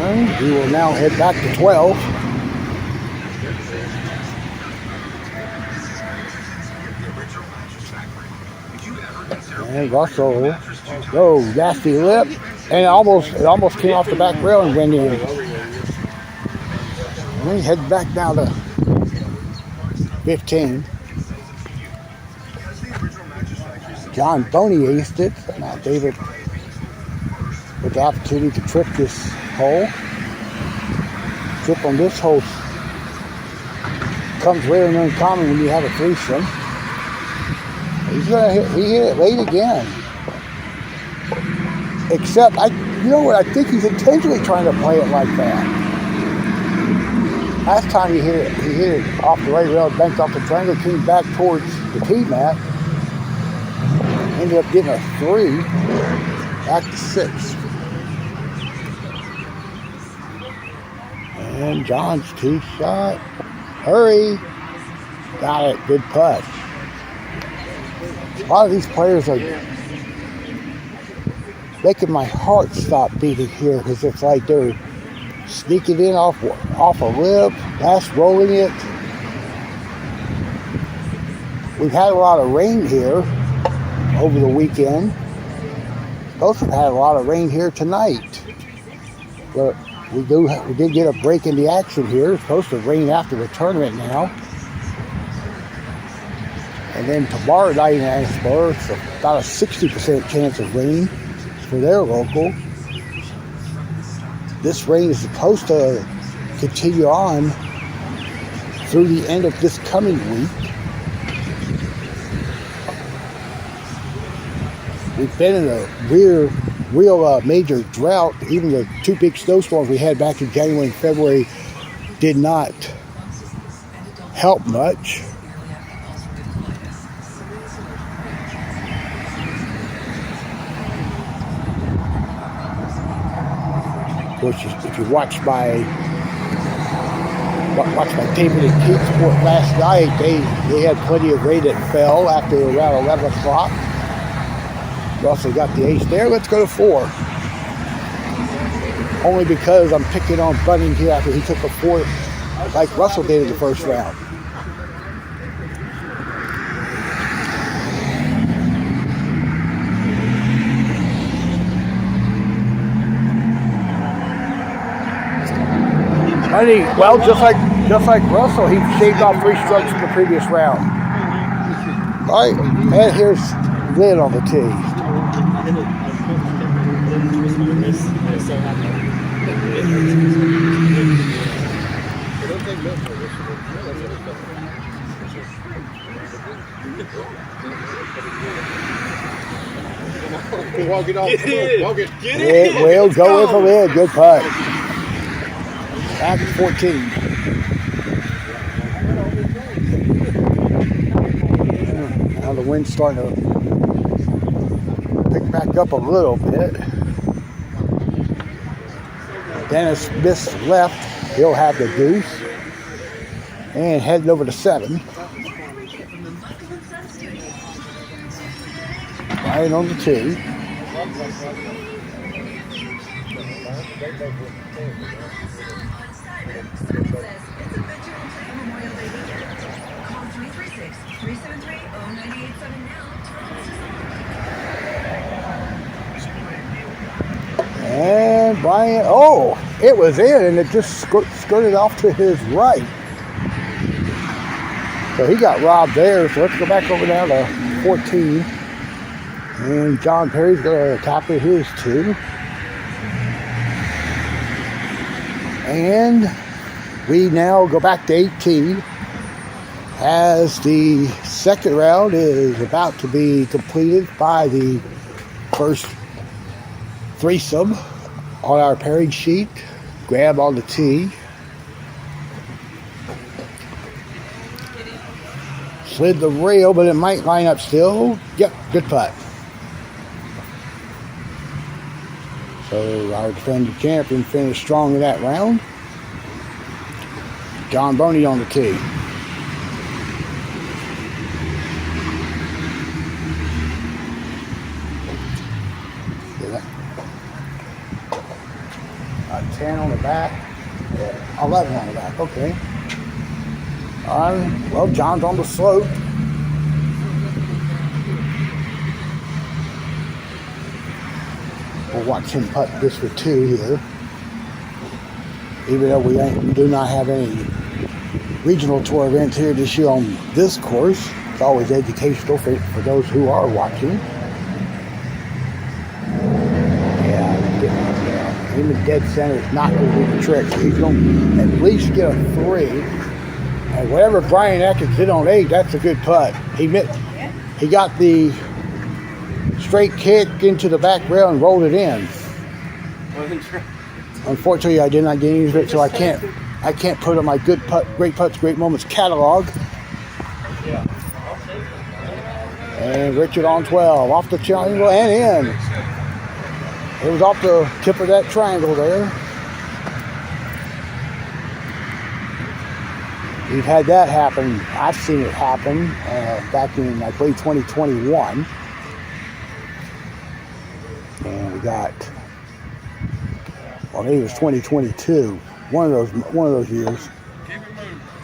And he will now head back to 12. And Russell, oh, nasty lip. And it almost came off the back rail and went in. And then he headed back down to 15. John Boney aced it. Now David with the opportunity to trip this hole. Trip on this hole comes rare and uncommon when you have a threesome. He hit it late again. Except, you know what, I think he's intentionally trying to play it like that. Last time he hit it off the right rail, banked off the triangle, came back towards the tee mat. Ended up getting a 3, back to 6. And John's tee shot. Hurry. Got it. Good putt. A lot of these players are making my heart stop beating here because it's like they're sneaking in off a lip, fast rolling it. We've had a lot of rain here over the weekend. Both have had a lot of rain here tonight. But we did get a break in the action here. It's supposed to rain after the tournament now. And then tomorrow night in Annisburg, it's about a 60% chance of rain for their local. This rain is supposed to continue on through the end of this coming week. We've been in a real major drought. Even the 2 big snowstorms we had back in January and February did not help much. Of course, if you watch my taping at Kingsport last night, they had plenty of rain that fell after around 11 o'clock. Russell got the ace there. Let's go to 4. Only because I'm picking on Bunning here after he took a 4 like Russell did in the first round. Bunning, well, just like Russell, he shaved off 3 strokes from the previous round. All right, and here's Lynn on the tee.
Walk it off. Walk it. Get it.
It will go with the lid. Good putt. Back to 14. Now the wind's starting to pick back up a little bit. Dennis missed left. He'll have the deuce. And heading over to 7. Right on the tee. And Brian, oh, it was in and it just skirted off to his right. So he got robbed there. So let's go back over now to 14. And John Perry's going to tap it his too. And we now go back to 18 as the second round is about to be completed by the first threesome on our pairing sheet. Grab on the tee. Slid the rail, but it might line up still. Yep, good putt. So our defending champion finished strong in that round. John Boney on the tee. A 10 on the back. 11 on the back, okay. Well, John's on the slope. We'll watch him putt this for 2 here. Even though we do not have any regional tour events here this year on this course. It's always educational for those who are watching. Yeah, him in dead center is not going to do the trick. He's going to at least get a 3. And whatever Brian Atkins did on 8, that's a good putt. He got the straight kick into the back rail and rolled it in. Unfortunately, I did not get any of it, so I can't put on my great putts, great moments catalog. And Richard on 12, off the triangle and in. It was off the tip of that triangle there. We've had that happen. I've seen it happen back in, I believe, 2021. And we got, well, maybe it was 2022. One of those years.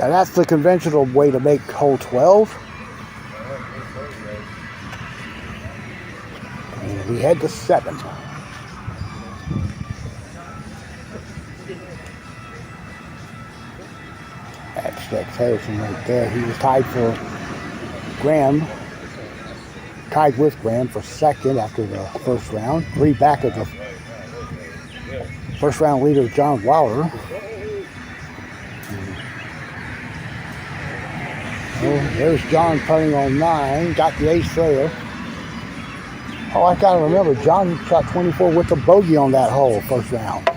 Now that's the conventional way to make hole 12. And we head to 7. That's Rex Harrison right there. He was tied with Graham for second after the first round. 3 back of the first round leader, John Wilder. Oh, there's John putting on 9. Got the ace there. Oh, I gotta remember, John shot 24 with a bogey on that hole first round.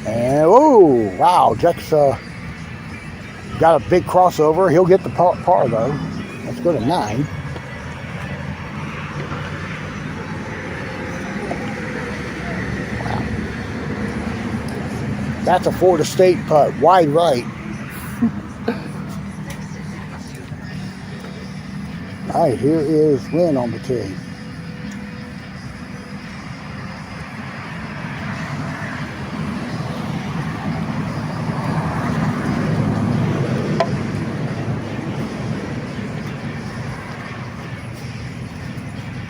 And oh, wow, Jack's got a big crossover. He'll get the par though. Let's go to 9. Wow. That's a Florida State putt, wide right. All right, here is Lynn on the tee.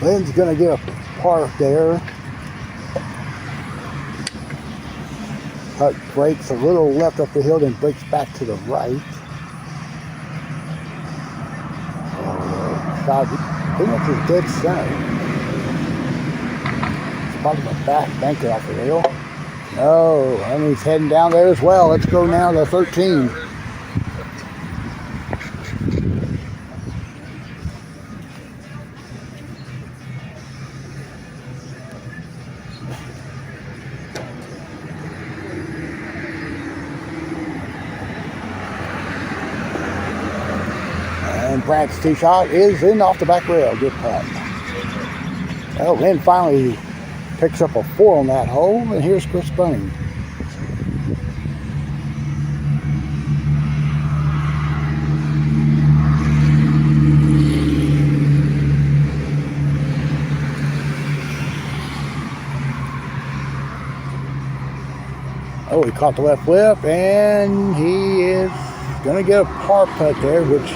Lynn's going to get a par there. Putt breaks a little left up the hill, then breaks back to the right. Pretty much is dead center. It's probably the back banker off the rail. No, and he's heading down there as well. Let's go now to 13. Brandt's tee shot is in off the back rail. Good putt. Well, Lynn finally picks up a 4 on that hole, and here's Chris Bunning. Oh, he caught the left lip, and he is going to get a par putt there, which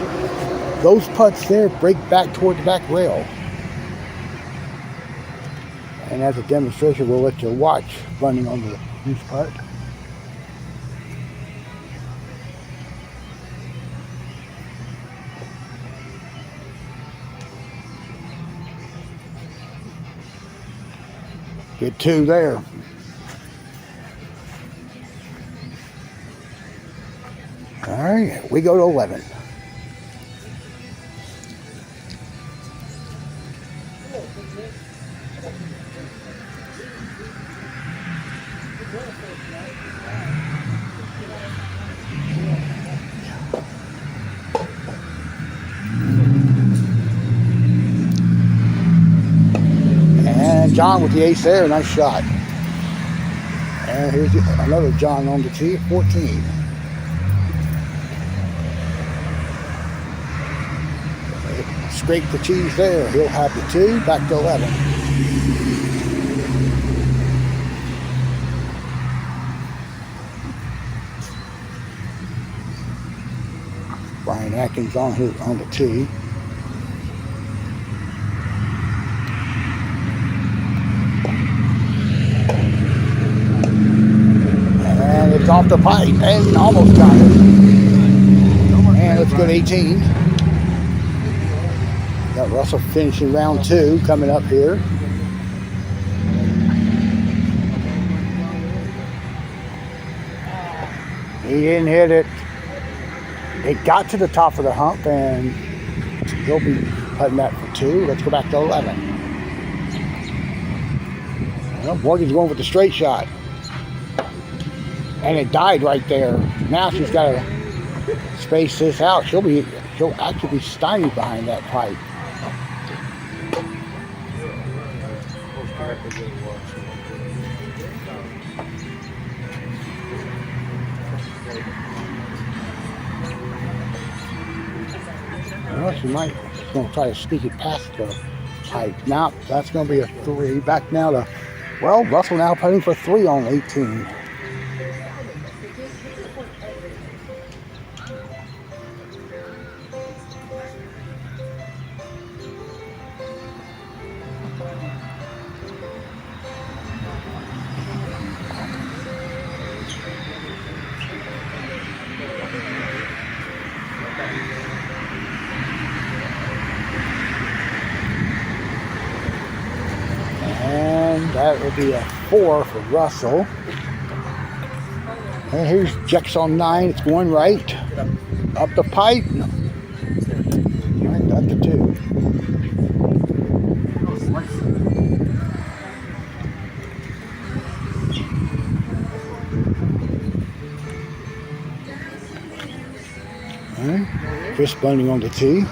those putts there break back toward the back rail. And as a demonstration, we'll let you watch running on the loose putt. Get 2 there. All right, we go to 11. And John with the ace there, nice shot. And here's another John on the tee, 14. Scrape the cheese there. He'll have the 2, back to 11. Brian Atkins on the tee. off the pipe and almost got it. And let's go to 18. Got Russell finishing round 2 coming up here. He didn't hit it. It got to the top of the hump, and he'll be putting that for 2. Let's go back to 11. Well, Morgan's going with the straight shot. And it died right there. Now she's got to space this out. She'll actually be stymied behind that pipe. Well, she might. She's going to try to sneak it past the pipe. Now that's going to be a 3. Back now to, well, Russell now putting for 3 on 18. And that will be a 4 for Russell. And here's Jex on 9. It's going right. Up the pipe. Right up to 2. Alright. Chris Bunning on the tee.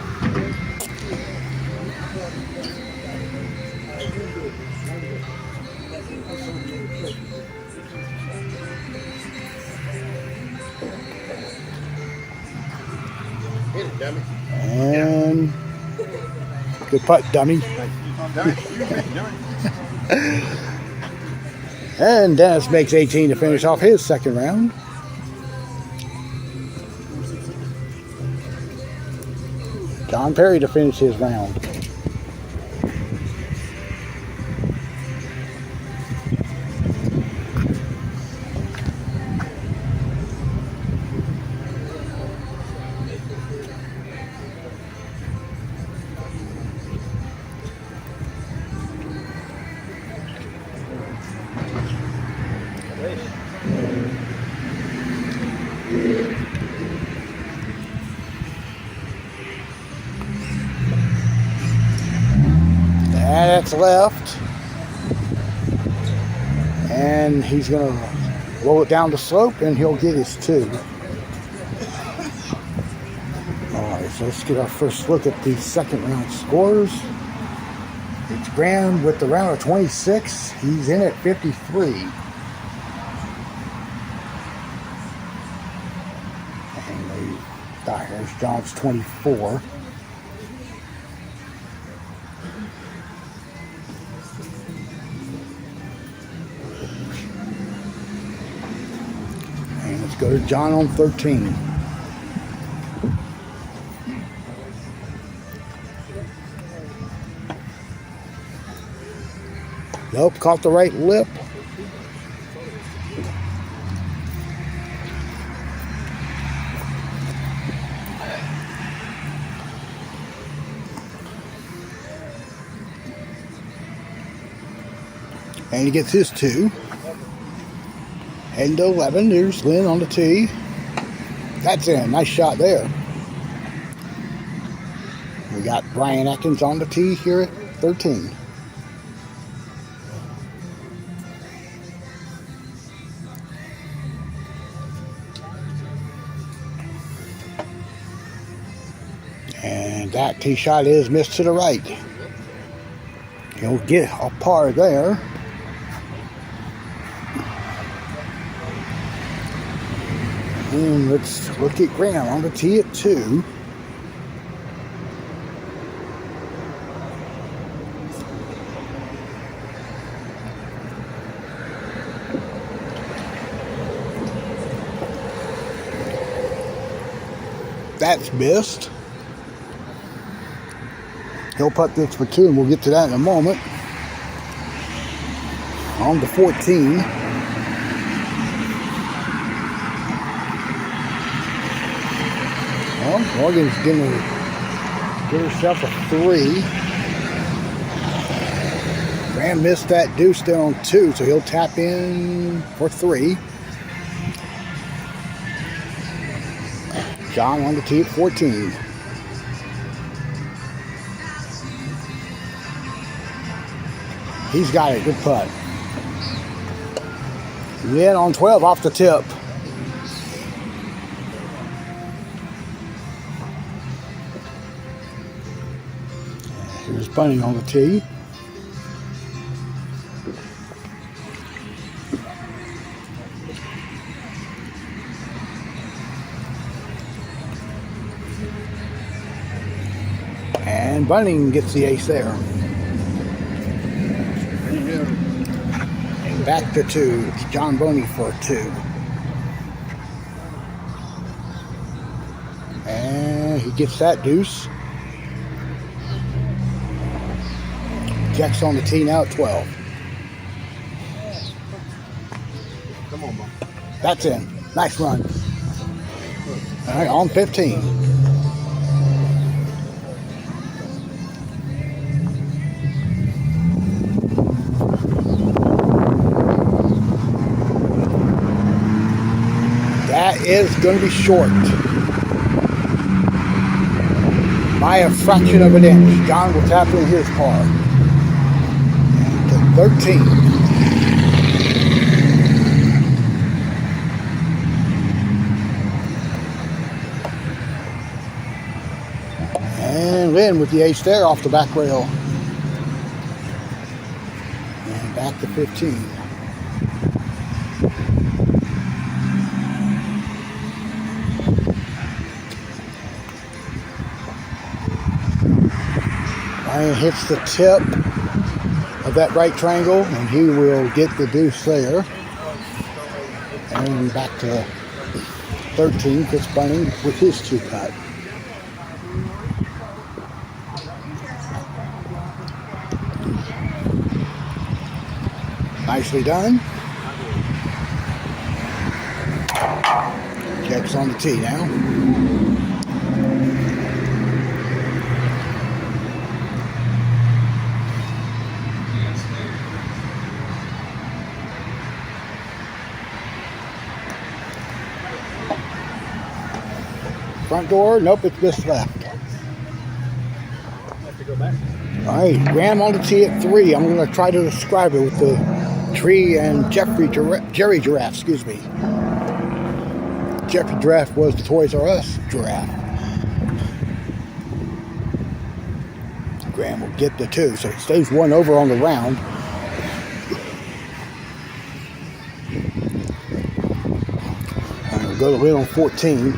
And good putt, dummy. And Dennis makes 18 to finish off his second round. John Perry to finish his round. That's left, and he's going to roll it down the slope, and he'll get his 2. Alright, so let's get our first look at the second round scores. It's Graham with the round of 26. He's in at 53. And there's John's 24. And let's go to John on 13. Nope, caught the right lip. And he gets his 2. Heading to 11, there's Lynn on the tee. That's in, nice shot there. We got Brian Atkins on the tee here at 13. And that tee shot is missed to the right. He'll get a par there. And let's look at Graham on the tee at 2. That's missed. He'll putt this for 2, and we'll get to that in a moment. On to 14. Well, Morgan's going to give herself a 3. Graham missed that deuce there on 2, so he'll tap in for 3. John on the tee at 14. He's got it. Good putt. Lynn on 12 off the tip. Here's Bunny on the tee. And Bunning gets the ace there. And back to 2. It's John Boney for 2. And he gets that deuce. Jack's on the tee now at 12.
Come on, Mom.
That's in. Nice run. All right, on 15. That is going to be short. By a fraction of an inch. John will tap in his par. And to 13. And Lynn with the ace there off the back rail. And back to 15. Ryan hits the tip of that right triangle, and he will get the deuce there. And back to 13, Chris Bunning with his 2 putt. Nicely done. Jack's on the tee now. Front door, nope, it's just left.
Have to go back.
All right, Graham on the tee at 3. I'm going to try to describe it with the tree and Jerry Giraffe, excuse me. Jeffrey Giraffe was the Toys R Us giraffe. Graham will get the 2, so he stays 1 over on the round. And we'll go to Lynn on 14.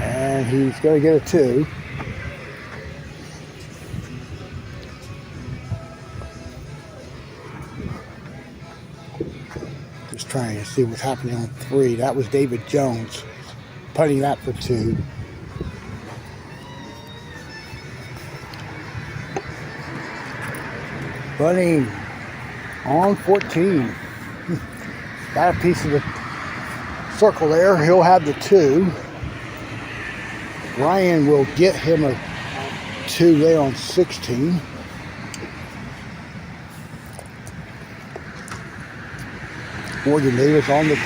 And he's going to get a 2. Just trying to see what's happening on 3. That was David Jones putting that for 2. Bunny on 14. Got a piece of the circle there. He'll have the 2. Ryan will get him a 2 there on 16. Morgan Davis on the 2.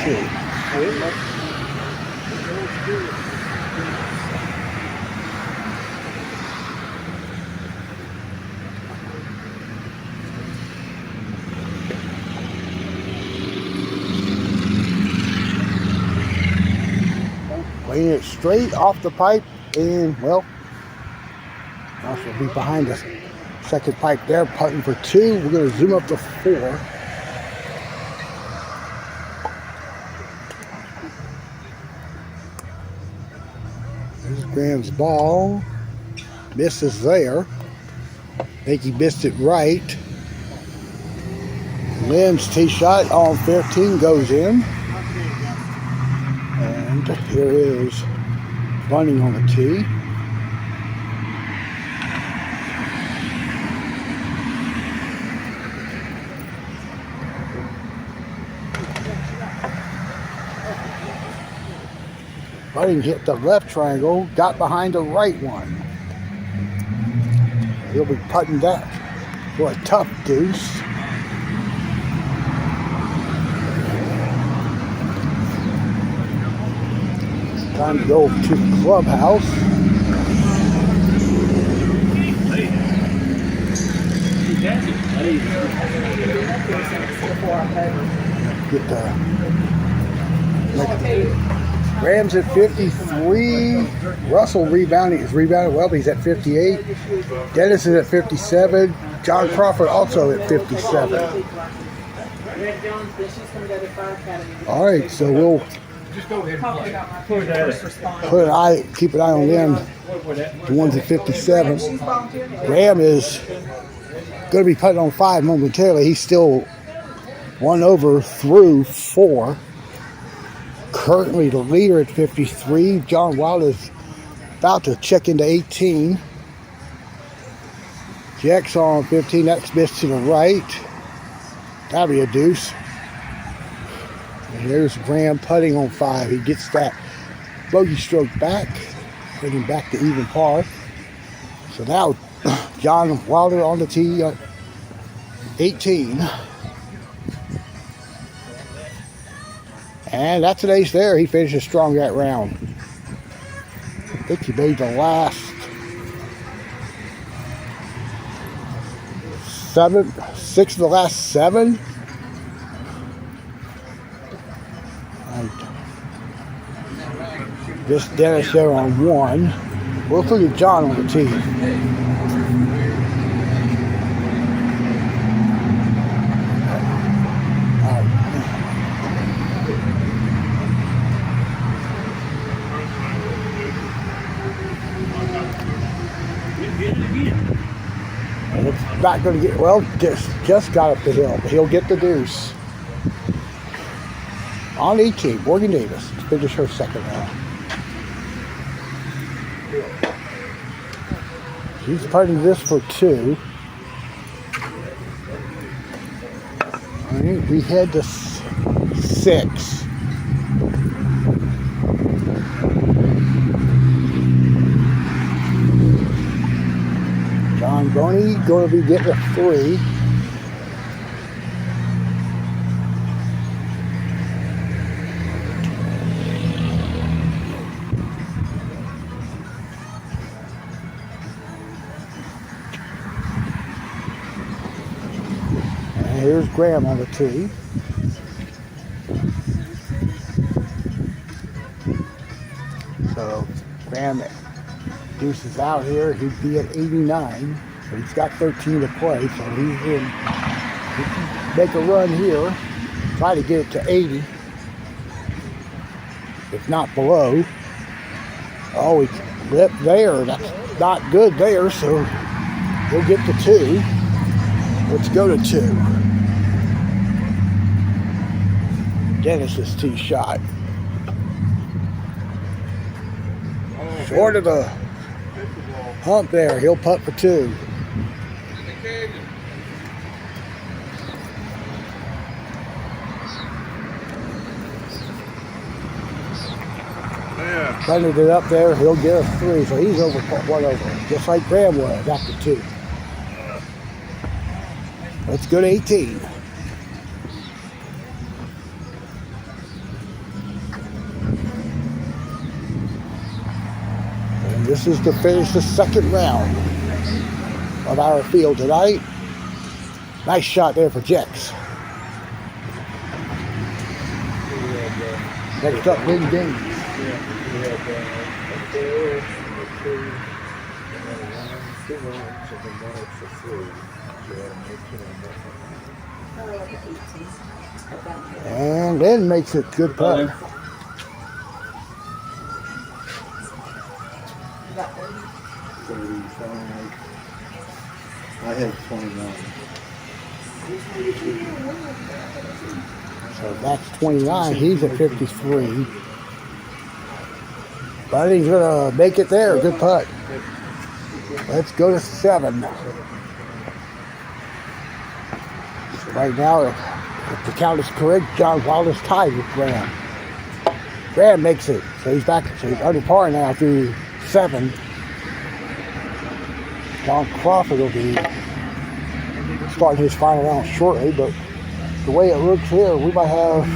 Laying it straight off the pipe, and well, also be behind the second pipe there, putting for 2. We're going to zoom up to 4. There's Graham's ball. Misses there. I think he missed it right. Lynn's tee shot on 15 goes in. And here is Bunny on the tee. Putting hit the left triangle, got behind the right one. He'll be putting that for a tough deuce. Time to go to the clubhouse. Get Rams at 53. Russell rebounding is rebounded well, but he's at 58. Dennis is at 57. John Crawford also at 57. All right, so we'll keep an eye on them. The ones at 57. Graham is going to be putting on 5 momentarily. He's still 1 over through 4. Currently the leader at 53. John Wild is about to check into 18. Jack's on 15. That's missed to the right. That'll be a deuce. And there's Graham putting on 5. He gets that bogey stroke back, getting back to even par. So now John Wilder on the tee, 18. And that's an ace there. He finishes strong that round. I think he made the last 6 of the last 7. This Dennis there on 1. We'll look at John on the tee. And it's not going to get, well, just got up the hill, but he'll get the deuce. On 18, Morgan Davis to finish her second round. He's putting this for 2. All right, we head to 6. John Boney going to be getting a 3. And here's Graham on the tee. So Graham deuces out here, he'd be at 89, but he's got 13 to play, so he can make a run here, try to get it to 80, if not below. Oh, he lipped there, that's not good there, so he'll get to 2. Let's go to 2. Dennis's tee shot. Short of the hump there, he'll putt for 2. Thundered it up there, he'll get a 3, so he's over 1 over, just like Graham was after 2. Let's go to 18. And this is to finish the second round of our field tonight. Nice shot there for Jex. Next up, Lynn Gaines. And Lynn makes it good putt.
I had 29.
So that's 29. He's at 53. But he's going to make it there. Good putt. Let's go to 7. Right now, if the count is correct, John Wild is tied with Graham. Graham makes it. So he's back. So he's under par now through 7. John Crawford will be starting his final round shortly, but the way it looks here, we might have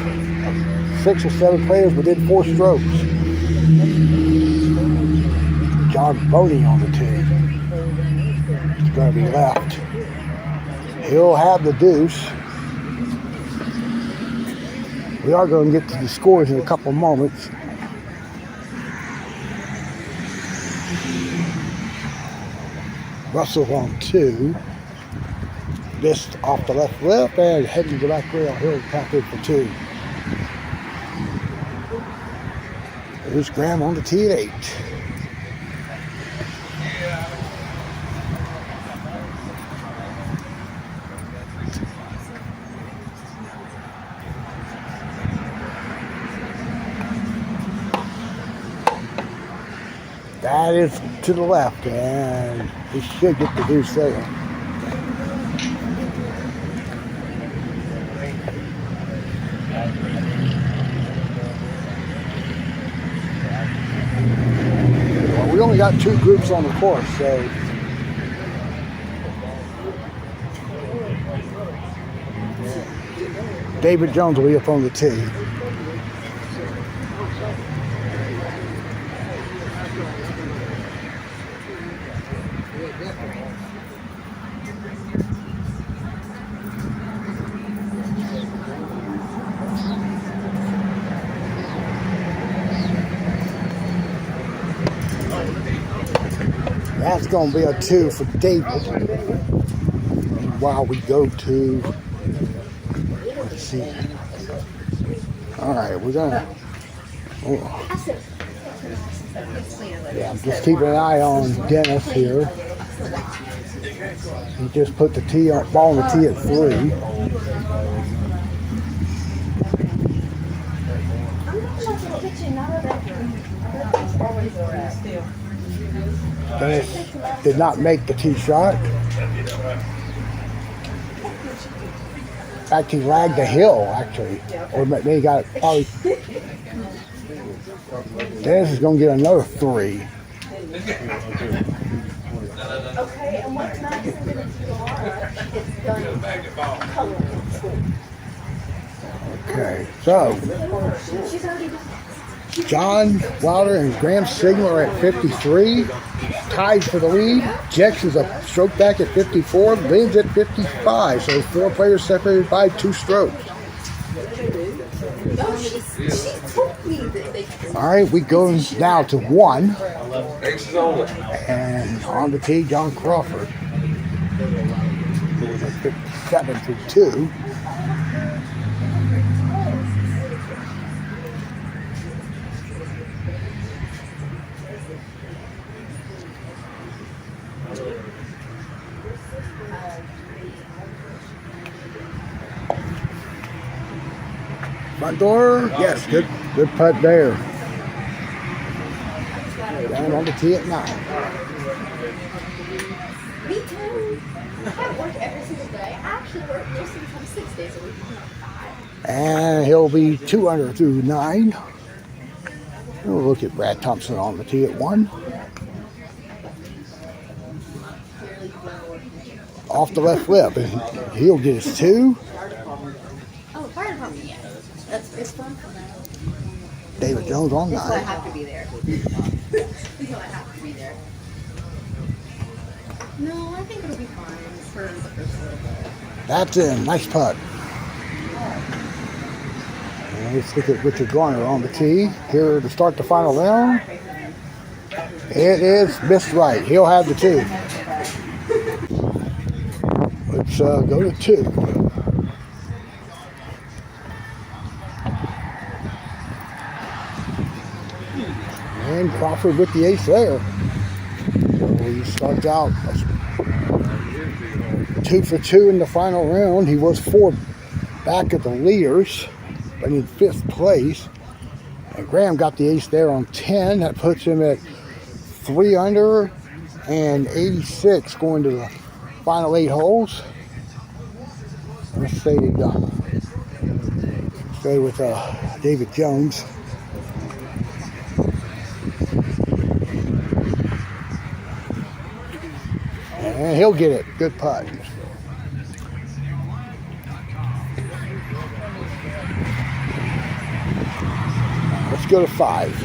6 or 7 players within 4 strokes. John Boney on the tee. It's going to be left. He'll have the deuce. We are going to get to the scores in a couple of moments. Russell on 2. Missed off the left lip and heading to the back rail. He'll tap in for 2. There's Graham on the tee at 8. That is to the left, and he should get the deuce there. Well, we only got 2 groups on the course, so David Jones will be up on the tee. That's going to be a 2 for David. And while we go to, let's see. All right, we're going to, yeah, I'm just keeping an eye on Dennis here. He just put the tee on, ball on the tee at 3. Dennis did not make the tee shot. In fact, he lagged the hill, actually. Or maybe he got it probably. Dennis is going to get another 3.
Okay, and what's nice is that it's done.
Okay, so
She's already done.
John Wilder and Graham Sigma are at 53, tied for the lead. Jex is a stroke back at 54, Lynn's at 55, so 4 players separated by 2 strokes. All right, we go now to 1, and on the tee, John Crawford, who was at 57 for 2. Front door, yes, good putt there. Down on the tee at 9.
Me too. I work every single day. I actually work just sometimes 6 days a week.
And he'll be 2 under through 9. We'll look at Brad Thompson on the tee at 1. Off the left lip, and he'll get his 2.
Oh, fire department, yeah. It's fun.
David Jones on 9.
I have to be there. I have to be there. No, I think it'll be fine for the first little bit.
That's in. Nice putt. And let's look at Richard Garner on the tee here to start the final round. It is missed right. He'll have the 2. Let's go to 2. And Crawford with the ace there. So he starts out 2 for 2 in the final round. He was 4 back at the leaders, but in 5th place. And Graham got the ace there on 10. That puts him at 3 under and 86 going to the final 8 holes. Let's stay with David Jones. And he'll get it. Good putt. Let's go to 5.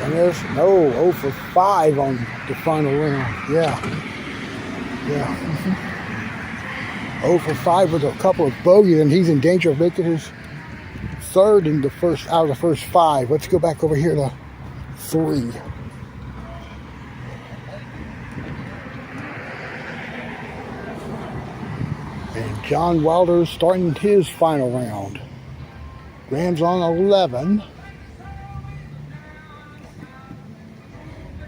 And there's no 0 for 5 on the final round. Yeah. 0 for 5 with a couple of bogeys, and he's in danger of making his third in the first out of the first 5. Let's go back over here to 3. And John Wilder's starting his final round. Graham's on 11.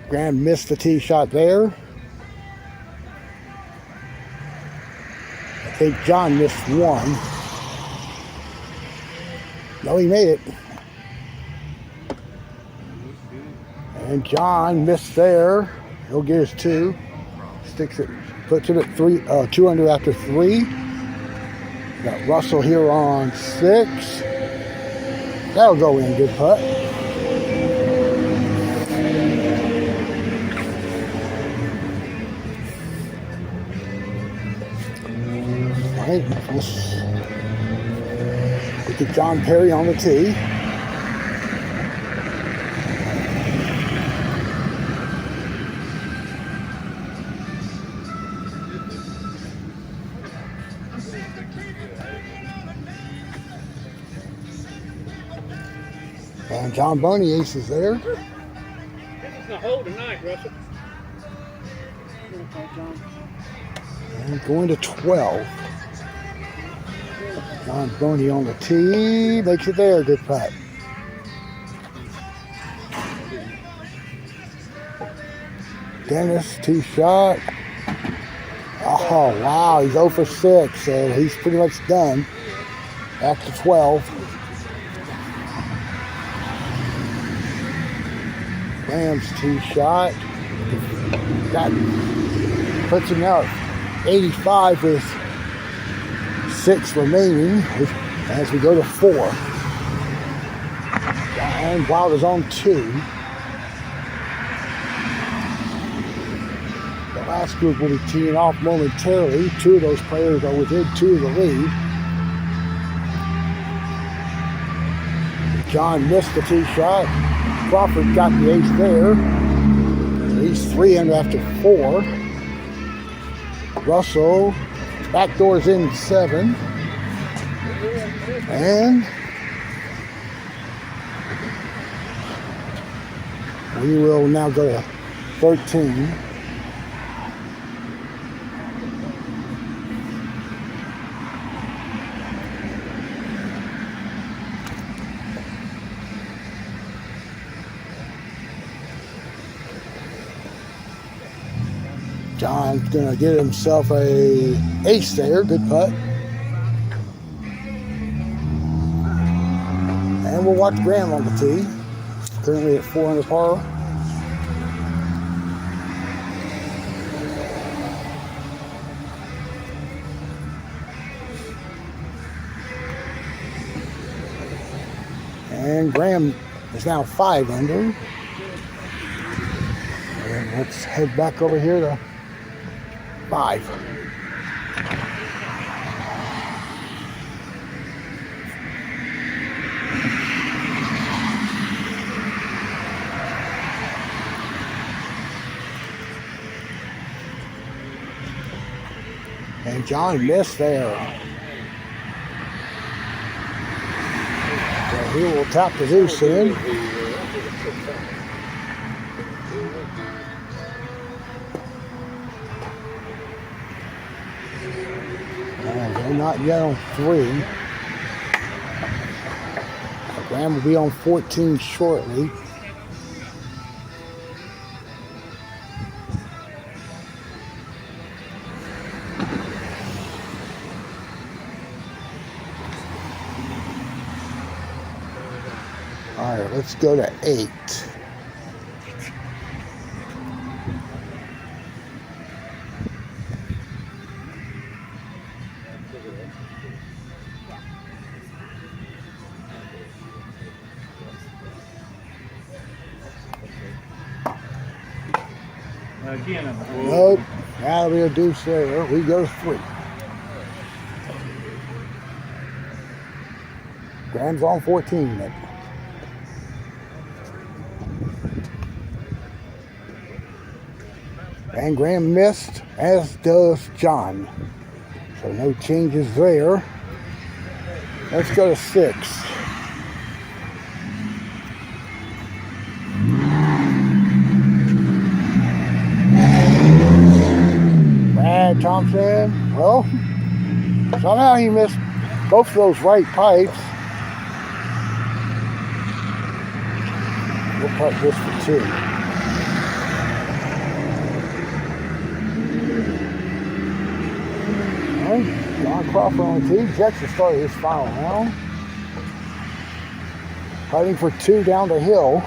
Graham missed the tee shot there. I think John missed 1. No, he made it. And John missed there. He'll get his 2. Sticks it, puts it at 2 under after 3. Got Russell here on 6. That'll go in. Good putt. All right, let's look at John Perry on the tee. And John Boney aces there.
This is the hole tonight, Russell.
And going to 12. John Boney on the tee. Makes it there. Good putt. Dennis, 2 shot. Oh, wow. He's 0 for 6. So he's pretty much done. Back to 12. Graham's 2 shot. That puts him out 85 with 6 remaining as we go to 4. And Wilder's on 2. The last group will be teeing off momentarily. 2 of those players are within 2 of the lead. John missed the tee shot. Crawford got the ace there. He's 3 under after 4. Russell backdoors in 7. And we will now go to 13. John's gonna get himself a ace there. Good putt. And we'll watch Graham on the tee. Currently at 4 under par. And Graham is now 5 under. And let's head back over here to 5. And John missed there. So he will tap the deuce in. And they're not yet on 3. Graham will be on 14 shortly. All right, let's go to 8.
Again, in the hole.
Nope. That'll be a deuce there. We go to 3. Graham's on 14. Nick. And Graham missed, as does John. So no changes there. Let's go to 6. Brad Thompson, well, somehow he missed both of those right pipes. We'll putt this for 2. John Crawford on the tee. Jets will start his final round. Putting for 2 down the hill.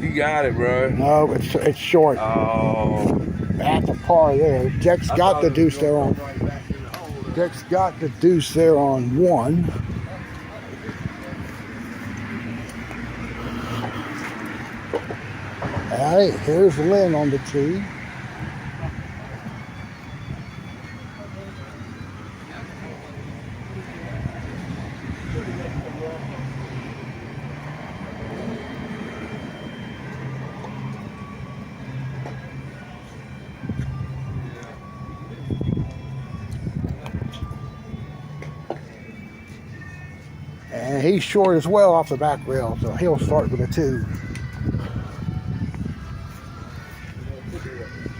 You got it, bro.
No, it's short.
Oh.
At the par there. Jets got the deuce there on. Jets got the deuce there on 1. All right, here's Lynn on the tee. And he's short as well off the back rail, so he'll start with a 2.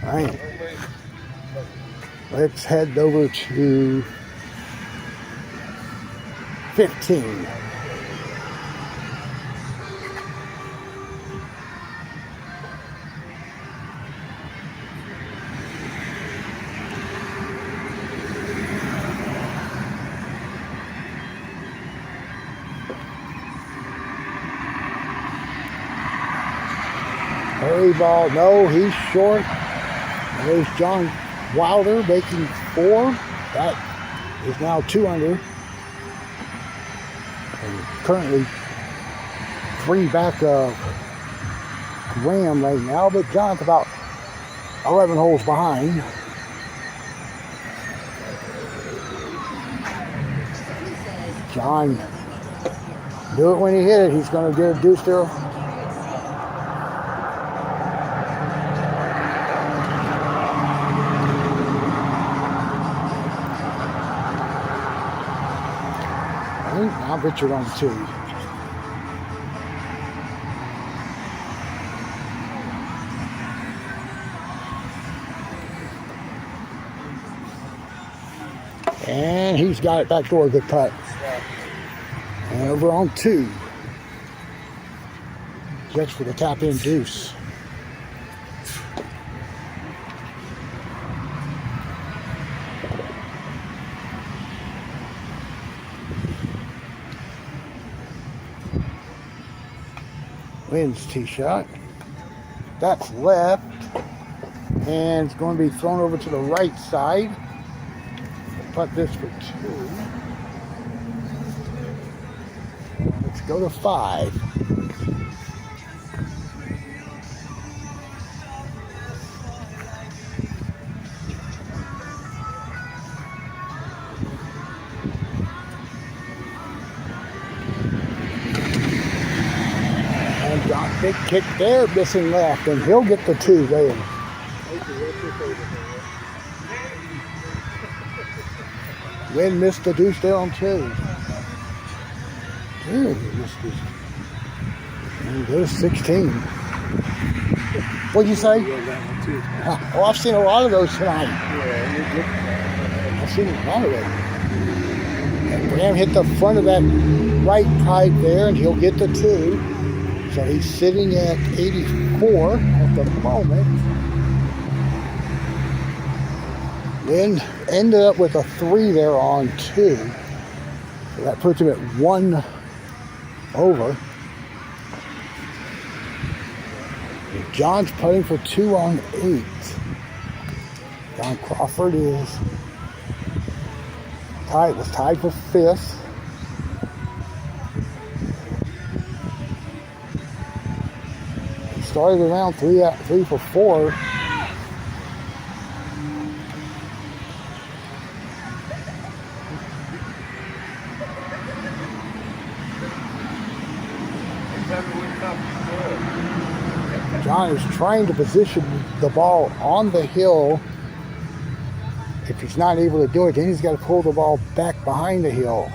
All right. Let's head over to 15. Hurry ball, no, he's short. There's John Wilder making 4. That is now 2 under. And currently 3 back of Graham right now, but John's about 11 holes behind. John do it when he hit it. He's going to get a deuce there. Now Richard on 2. And he's got it back door, good putt. And over on 2. Jets for the tap in deuce. Wynn's tee shot. That's left. And it's going to be thrown over to the right side. Putt this for 2. Let's go to 5. And John, big kick there, missing left, and he'll get the 2 there. Wynn missed the deuce there on 2. Dude, he missed this. And there's 16. What'd you say? Oh, I've seen a lot of those tonight. I've seen a lot of them. And Graham hit the front of that right pipe there, and he'll get the 2. So he's sitting at 84 at the moment. Then ended up with a 3 there on 2. So that puts him at 1 over. And John's putting for 2 on 8. John Crawford is Was tied for 5th. He started around 3 for 4. John is trying to position the ball on the hill. If he's not able to do it, then he's got to pull the ball back behind the hill.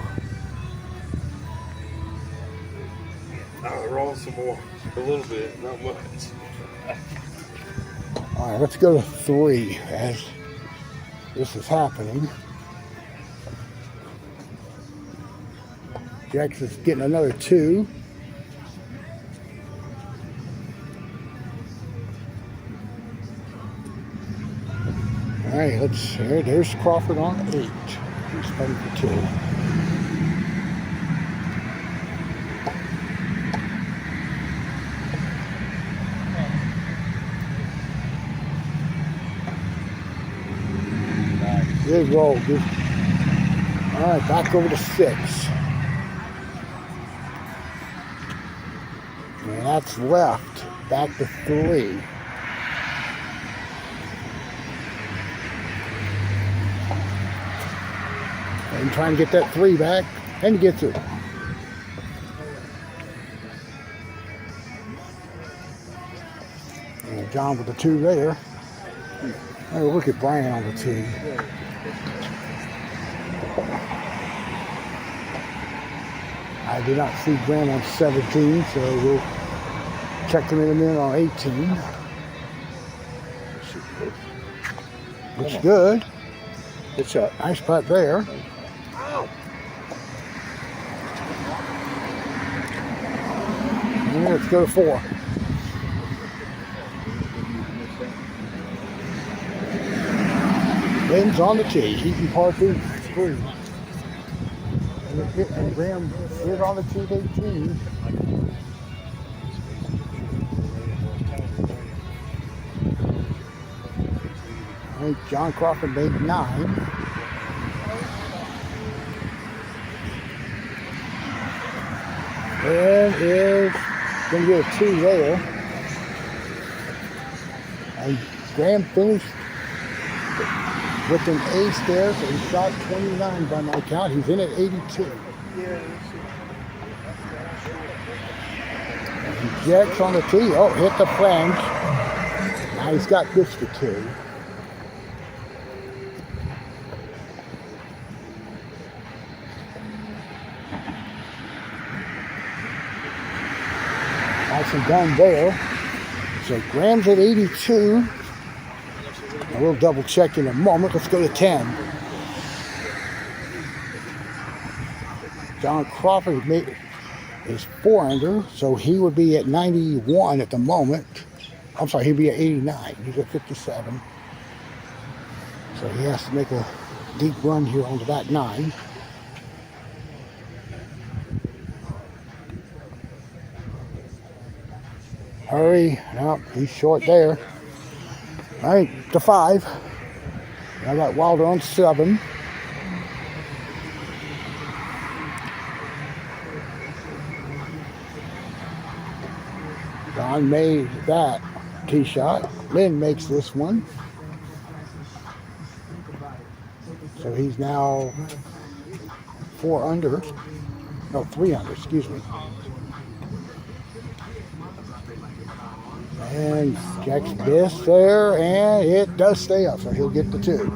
I'll roll some more. A little bit, not much.
All right, let's go to 3 as this is happening. Jackson's getting another 2. All right, there's Crawford on 8. He's playing for 2. Good roll. Good. All right, back over to 6. And that's left. Back to 3. And trying to get that 3 back, and he gets it. And John with the 2 there. Oh, look at Brian on the 2. I did not see Graham on 17, so we'll check him in a minute on 18. Looks good.
Good shot.
Nice putt there. And let's go to 4. Ben's on the tee. He can par 3. And Graham is on the tee 18. I think John Crawford made 9. And is going to get a 2 there. And Graham finished with an ace there, so he shot 29 by my count. He's in at 82. And Jack's on the tee. Oh, hit the flange. Now he's got this for 2. Nicely done there. So Graham's at 82. And we'll double check in a moment. Let's go to 10. John Crawford is 4 under, so he would be at 91 at the moment. I'm sorry, he'd be at 89. He's at 57. So he has to make a deep run here on the back 9. Hurry. No, he's short there. All right, to 5. I got Wilder on 7. Don made that tee shot. Lynn makes this one. So he's now 4 under. No, 3 under, excuse me. And Jack's missed there, and it does stay up, so he'll get the 2.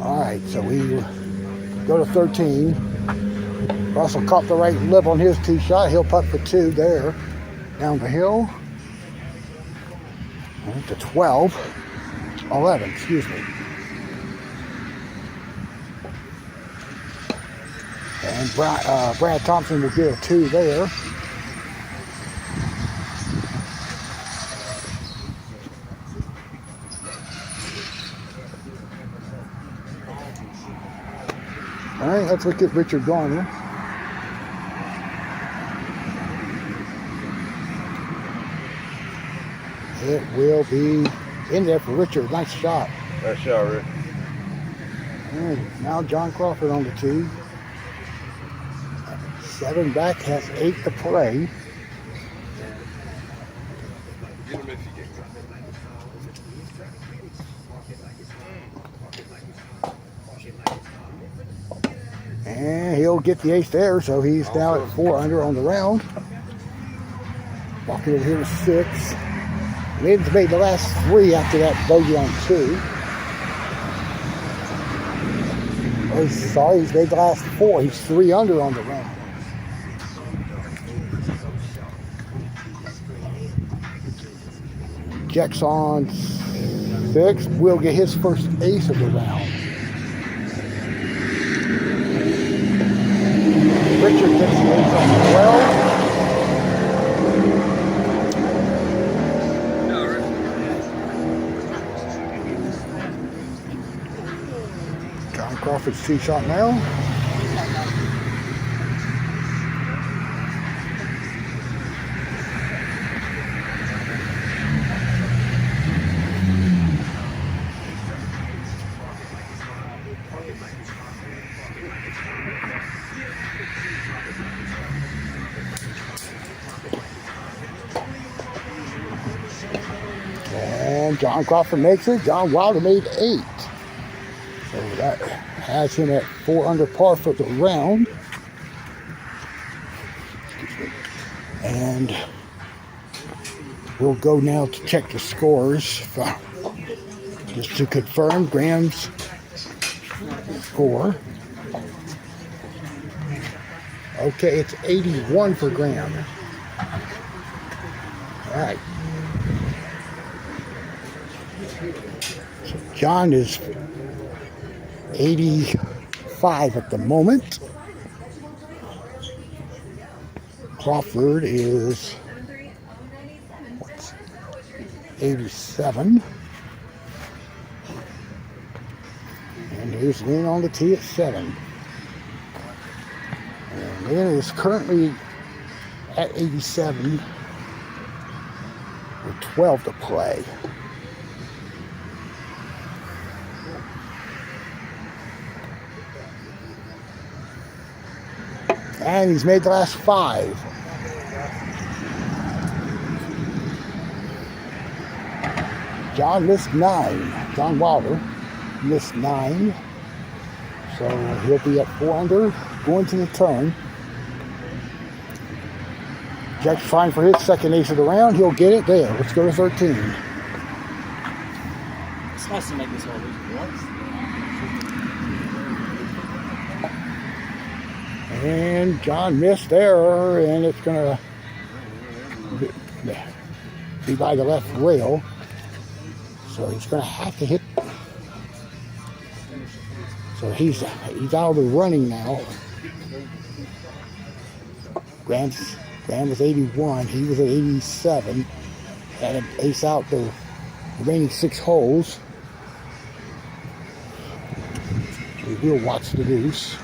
All right, so we go to 13. Russell caught the right lip on his tee shot. He'll putt for 2 there, down the hill. And to 11, excuse me. And Brad Thompson will get a 2 there. All right, let's look at Richard Garner. It will be in there for Richard. Nice shot.
Nice shot, Rick.
And now John Crawford on the tee. 7 back, has 8 to play.
Get him if you can.
And he'll get the ace there, so he's now at 4 under on the round. Walking over here to 6. Lids made the last 3 after that bogey on 2. Oh, sorry, he's made the last 4. He's 3 under on the round. Jack's on 6. Will get his first ace of the round. Richard gets the ace on 12. John Crawford's tee shot now. And John Crawford makes it. John Wilder made 8. So that has him at 4 under par for the round. And we'll go now to check the scores. Just to confirm Graham's score. Okay, it's 81 for Graham. All right. So John is 85 at the moment. Crawford is 87. And here's Lynn on the tee at 7. And Lynn is currently at 87 with 12 to play. And he's made the last 5. John missed 9. John Wilder missed 9. So he'll be at 4 under going to the turn. Jack's trying for his second ace of the round. He'll get it there. Let's go to 13.
It's nice to make this all these once.
And John missed there, and it's going to be by the left rail. So he's going to have to hit. So he's out of the running now. Graham was 81. He was at 87. Had an ace out the remaining 6 holes. So we'll watch the deuce.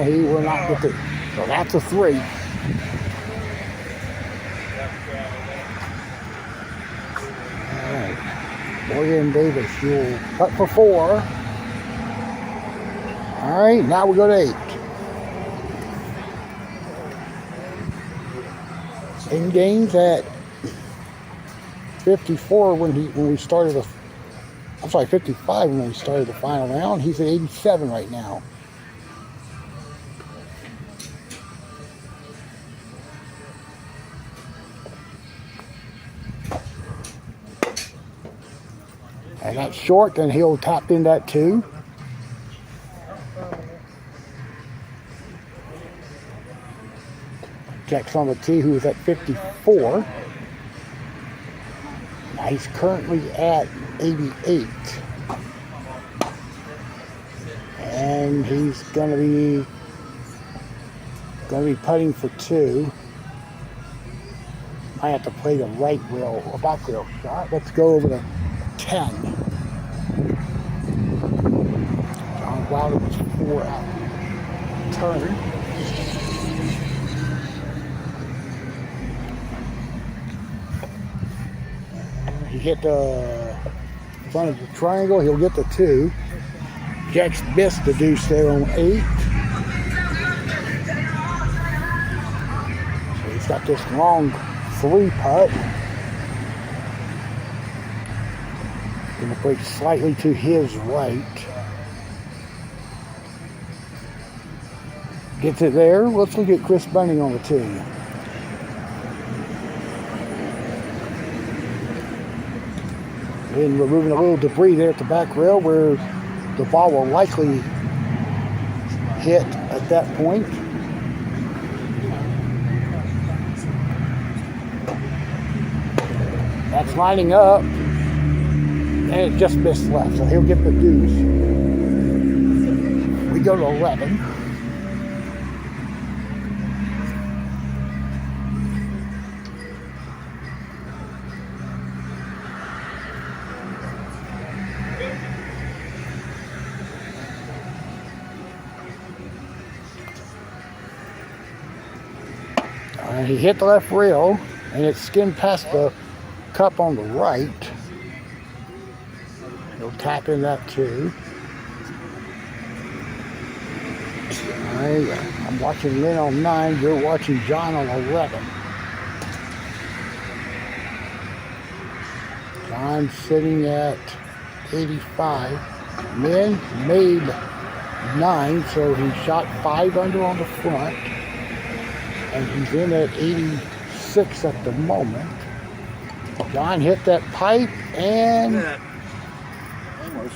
He will not get it. So that's a 3. All right. Morgan Davis, you'll putt for 4. All right, now we go to 8. In games at 54 when we started the. I'm sorry, 55 when we started the final round. He's at 87 right now. And that's short, then he'll tap in that 2. Jack's on the tee, who's at 54. Now he's currently at 88. And he's gonna be putting for 2. I have to play the right rail or back rail shot. Let's go over to 10. Wilder was 4 out turn. He hit the front of the triangle. He'll get the 2. Jack's missed the deuce there on 8. So he's got this long 3 putt. Gonna break slightly to his right. Gets it there. Let's look at Chris Bunning on the 2. And we're moving a little debris there at the back rail where the ball will likely hit at that point. That's lining up. And it just missed left, so he'll get the deuce. We go to 11. He hit the left rail, and it skimmed past the cup on the right. He'll tap in that too. I'm watching Lynn on 9. You're watching John on 11. John sitting at 85. Lynn made 9, so he shot 5 under on the front. And he's in at 86 at the moment. John hit that pipe and
Almost.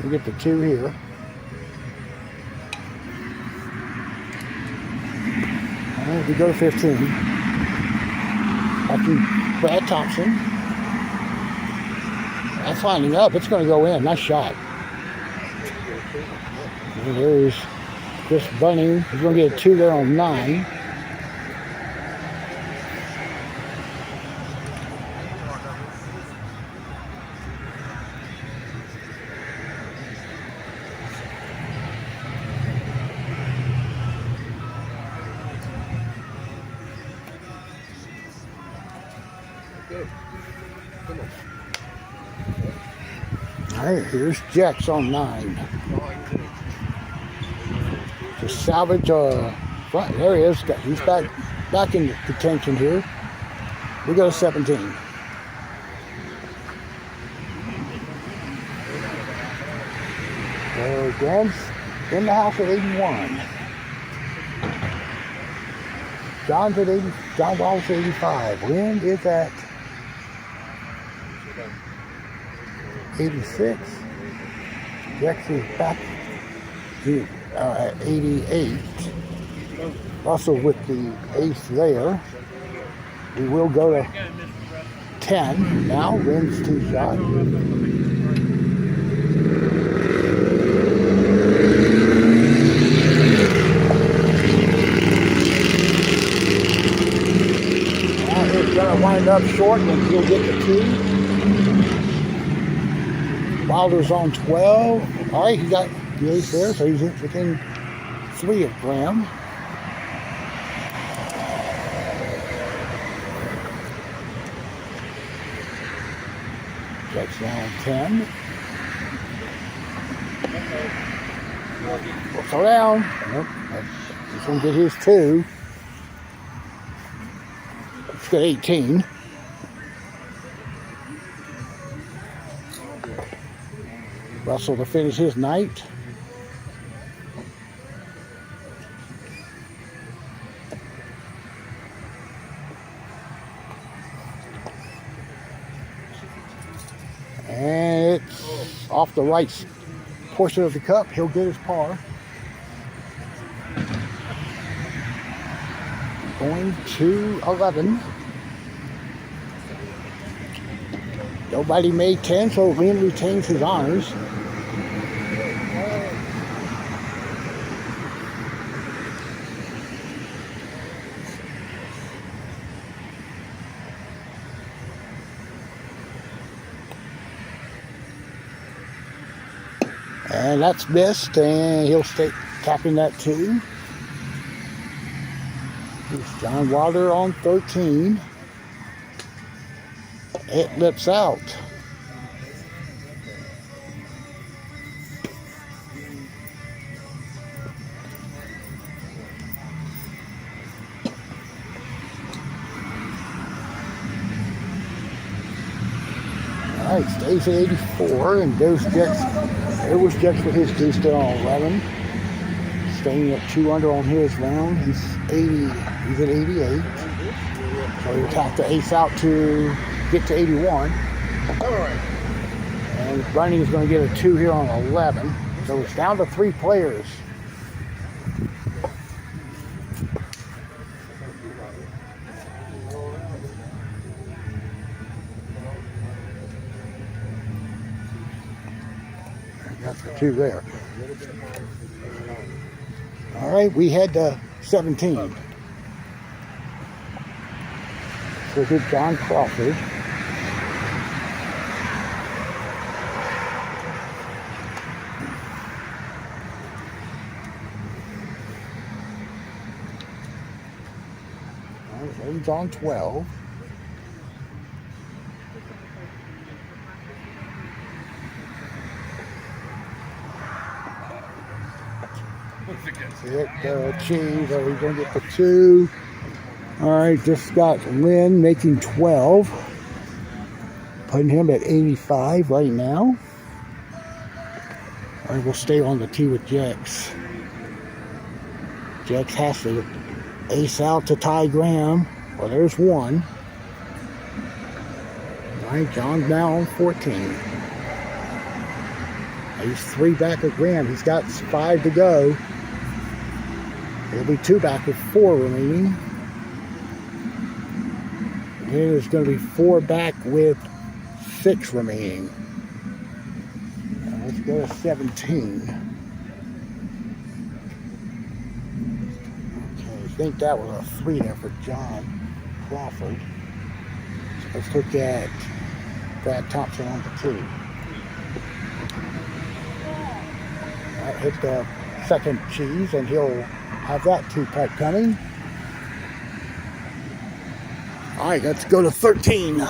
we get the 2 here. And we go to 15. Watching Brad Thompson. That's lining up. It's going to go in. Nice shot. And there's Chris Bunning. He's going to get a 2 there on 9. All right, here's Jax on 9. To salvage front. There he is. He's back in contention here. We go to 17. So Dan's in the house at 81. John's at 80. John Wallace at 85. Lynn is at 86. Jax is back at 88. Also with the ace there. We will go to 10 now. Lynn's 2 shot. It's going to wind up short and he'll get the 2. Wilder's on 12. All right, he got the ace there, so he's within 3 of Graham. Jack's down 10. We'll slow down. Nope. He's going to get his 2. He's got 18. Russell to finish his night. And it's off the right portion of the cup. He'll get his par. Going to 11. Nobody made 10, so Lynn retains his honors. And that's missed, and he'll stay tapping that 2. Here's John Wilder on 13. It lips out. All right, stays at 84, and there's Jets. There was Jets for his two still on 11. Staying at 2 under on his round. He's 80. He's at 88. So he'll tap the ace out to get to 81. And Bunning is going to get a 2 here on 11. So it's down to 3 players. That's the 2 there. All right, we head to 17. So here's John Crawford. All right, he's on 12. Hit Cheese, are we going to get the 2? All right, just got Lynn making 12. Putting him at 85 right now. All right, we'll stay on the tee with Jex. Jex has to ace out to Ty Graham. Well, there's 1. All right, John's now on 14. He's 3 back of Graham. He's got 5 to go. It'll be 2 back with 4 remaining. And there's going to be 4 back with 6 remaining. Now let's go to 17. Okay, I think that was a 3 there for John Crawford. So let's look at Brad Thompson on the 2. That hit the second cheese, and he'll have that 2-putt coming. All right, let's go to 13.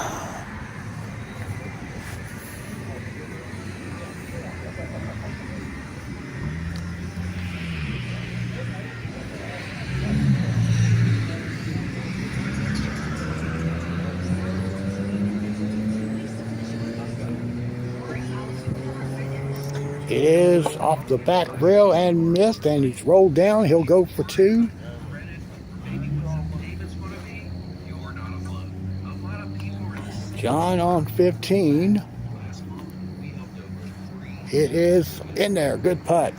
It is off the back rail and missed, and he's rolled down. He'll go for 2. John on 15. It is in there. Good putt.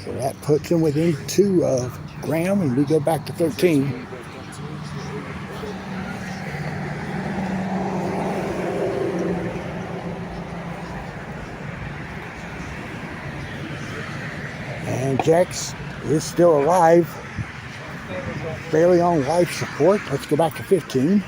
So that puts him within 2 of Graham, and we go back to 13. And Jex is still alive, barely on life support. Let's go back to 15.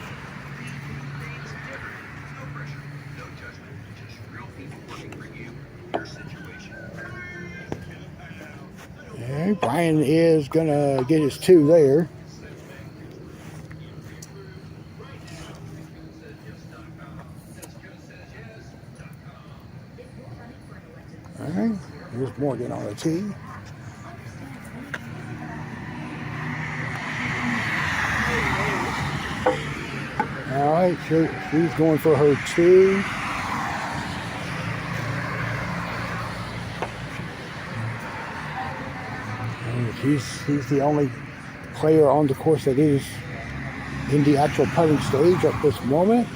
And Brian is going to get his 2 there. All right, here's Morgan on the tee. All right, she's going for her 2. And he's the only player on the course that is in the actual putting stage at this moment.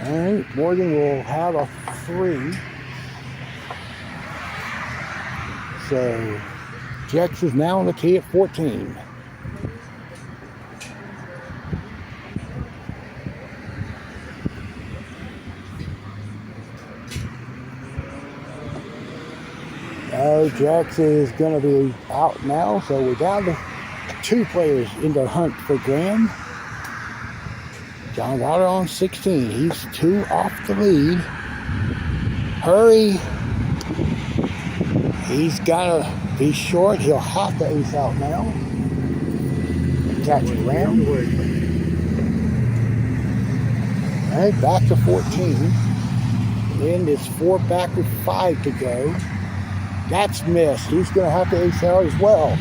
All right, Morgan will have a 3. So Jex is now on the tee at 14. Jax is going to be out now, so we're down to 2 players in the hunt for Graham. John Wilder on 16. He's 2 off the lead. Hurry. He's gotta be short. He'll have to ace out now. Catch it around. All right, back to 14. And it's 4 back with 5 to go. That's missed. He's gonna have to ace out as well.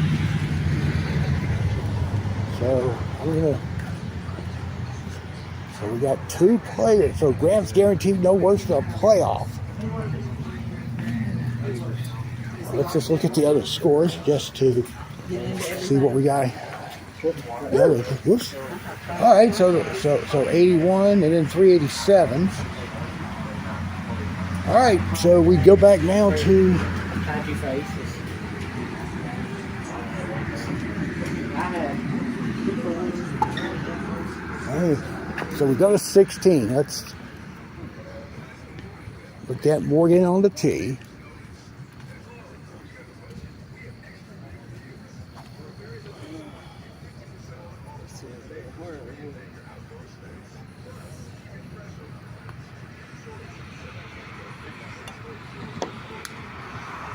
So we got 2 players. So Graham's guaranteed no worse than a playoff. Let's just look at the other scores just to see what we got. Whoops. All right, so 81 and then 387. All right, so we go back now to. All right, so we go to 16. Let's look at Morgan on the tee.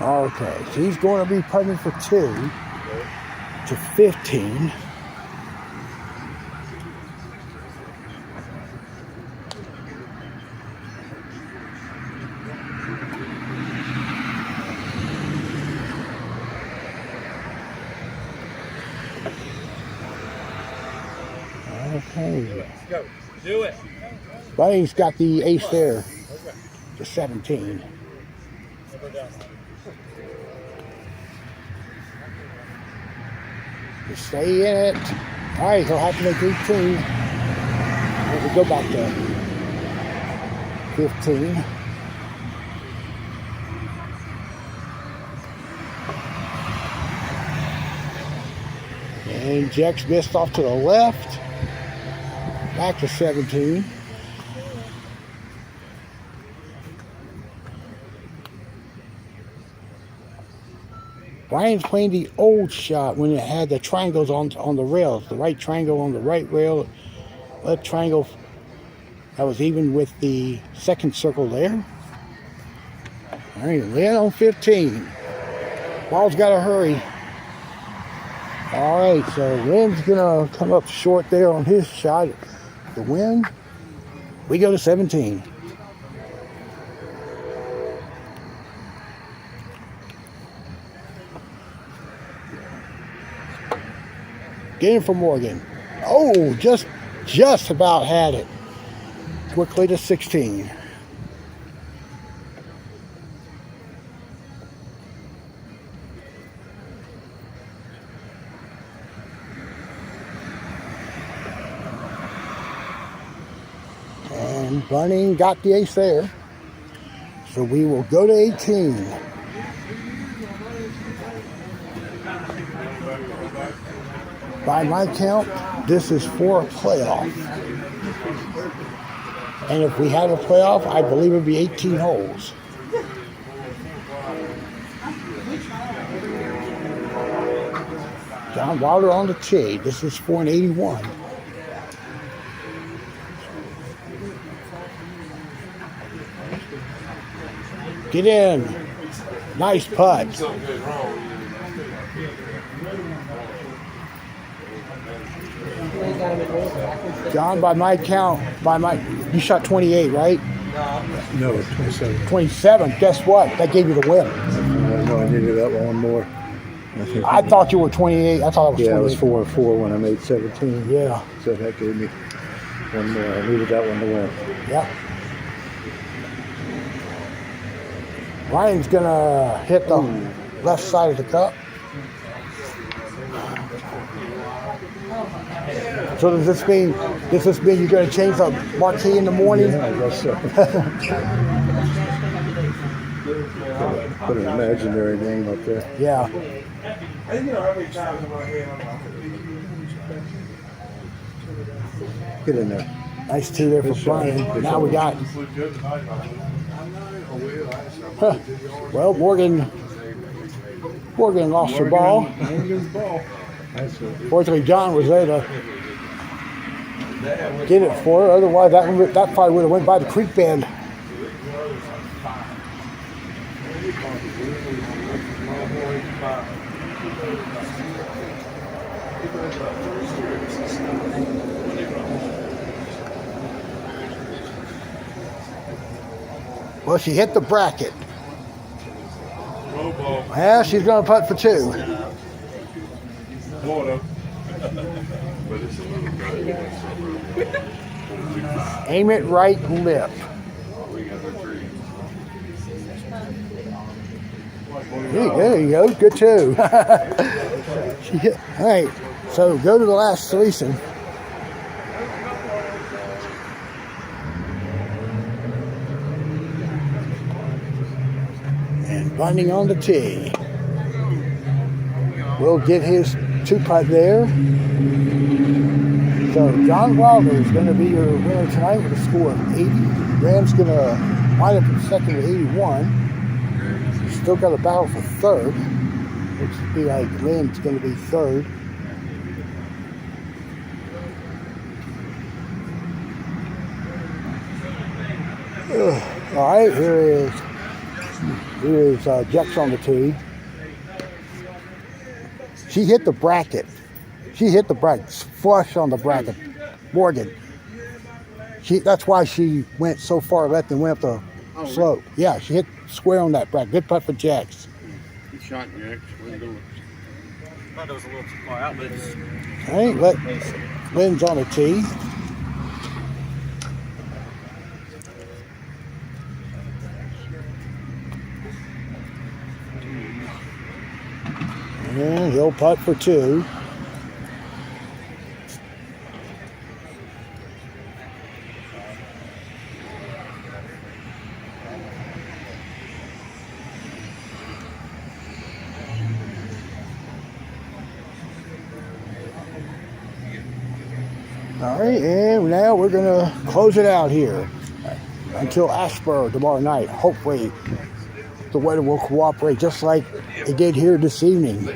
Okay, so he's going to be putting for 2 to 15. Okay.
Let's go. Do it.
But he's got the ace there to 17. To stay in it. All right, he'll have to make 18. We go back to 15. And Jack's missed off to the left. Back to 17. Brian's playing the old shot when it had the triangles on the rails. The right triangle on the right rail, left triangle that was even with the second circle there. All right, Lynn on 15. Ball's got to hurry. All right, so Lynn's going to come up short there on his shot to win. We go to 17. Get in for Morgan. Oh, just about had it. Quickly to 16. And Bunning got the ace there. So we will go to 18. By my count, this is for a playoff. And if we had a playoff, I believe it would be 18 holes. John Wilder on the tee. This is for an 81. Get in. Nice putt. John, by my count, you shot 28, right?
No, 27.
27. Guess what? That gave you the win.
No, I needed that one more.
I thought you were 28. I thought it was 28.
Yeah, it was 4-4 when I made 17.
Yeah.
So that gave me one more. I needed that one to win.
Yeah. Ryan's gonna hit the left side of the cup. So does this mean you're gonna change the marquee in the morning?
Yeah, I guess so. Put an imaginary name up there.
Yeah.
Get in there.
Nice 2 there for Brian. Now we got. Well, Morgan lost her ball. Fortunately, John was there to get it for her. Otherwise, that probably would have went by the creek bend. Well, she hit the bracket.
Roll ball.
Well, she's going to putt for 2.
Water. But it's a little dry.
Aim it right lip.
We got the 3.
There you go. Good 2. She hit. All right. So go to the last threesome. And Bunting on the tee. Will get his 2-putt there. So John Wilder is going to be your winner tonight with a score of 80. Graham's going to wind up in second at 81. Still got a battle for third. Looks to be like Lynn's going to be third. All right, here is Jex on the tee. She hit the bracket. Flush on the bracket. Morgan. That's why she went so far left and went up the slope. Yeah, she hit square on that bracket. Good putt for Jex.
Good shot, Jax. Way to do it.
I thought it was a little too far out, but it's
All right, Lynn's on the tee. And he'll putt for 2. All right, and now we're going to close it out here until Ashburn tomorrow night. Hopefully the weather will cooperate just like it did here this evening.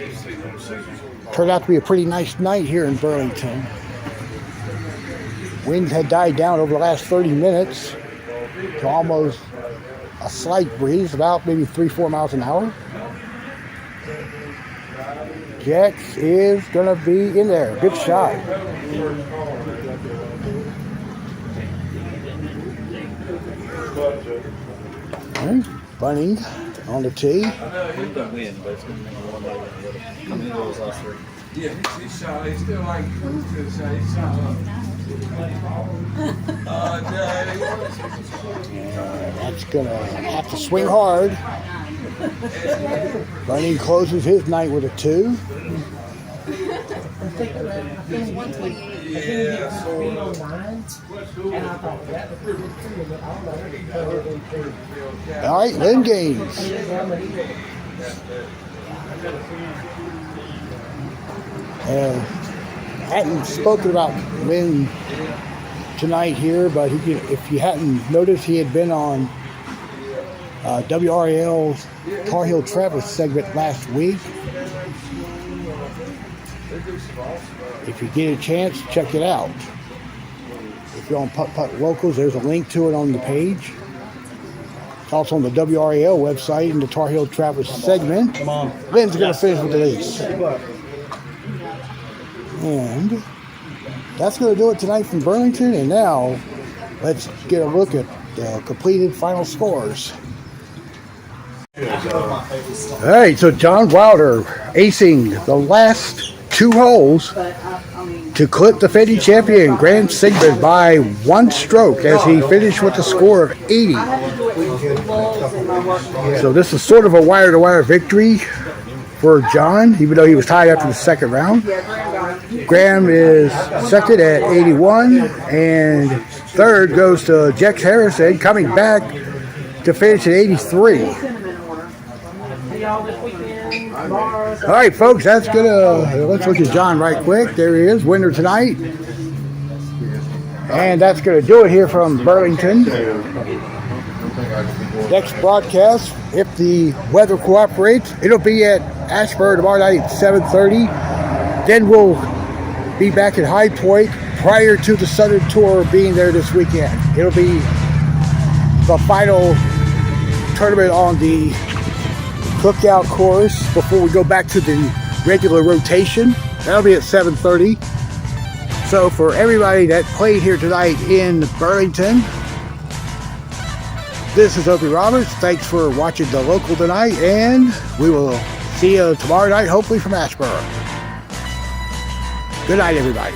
Turned out to be a pretty nice night here in Burlington. Winds had died down over the last 30 minutes to almost a slight breeze, about maybe 3-4 miles an hour. Jex is going to be in there. Good shot. All right, Bunting on the tee.
we can win, but it's going to make it one later. How many goals last 3?
Yeah, he's shot. He's still like, he's shot up.
That's going to have to swing hard. Bunting closes his night with a 2. All right, Lynn Gaines. Hadn't spoken about Lynn tonight here, but if you hadn't noticed, he had been on WRL's Tar Heel Travis segment last week. If you get a chance, check it out. If you're on PUTT-PUTT Locals, there's a link to it on the page. It's also on the WRAL website in the Tar Heel Travis segment. Lynn's going to finish with the lease. And that's going to do it tonight from Burlington. And now, let's get a look at the completed final scores. All right, so John Wilder acing the last 2 holes to clip the defending champion Graham Sigmund by 1 stroke as he finished with a score of 80. So this is sort of a wire-to-wire victory for John, even though he was tied after the second round. Graham is second at 81, and third goes to Jex Harrison, coming back to finish at 83. All right, folks, that's gonna, let's look at John right quick. There he is, winner tonight. And that's gonna do it here from Burlington. Next broadcast, if the weather cooperates, it'll be at Ashburn tomorrow night at 7:30. Then we'll be back at High Point prior to the Southern Tour being there this weekend. It'll be the final tournament on the cookout course before we go back to the regular rotation. That'll be at 7:30. So for everybody that played here tonight in Burlington, this is Opie Roberts. Thanks for watching the local tonight, and we will see you tomorrow night, hopefully from Asheboro. Good night, everybody.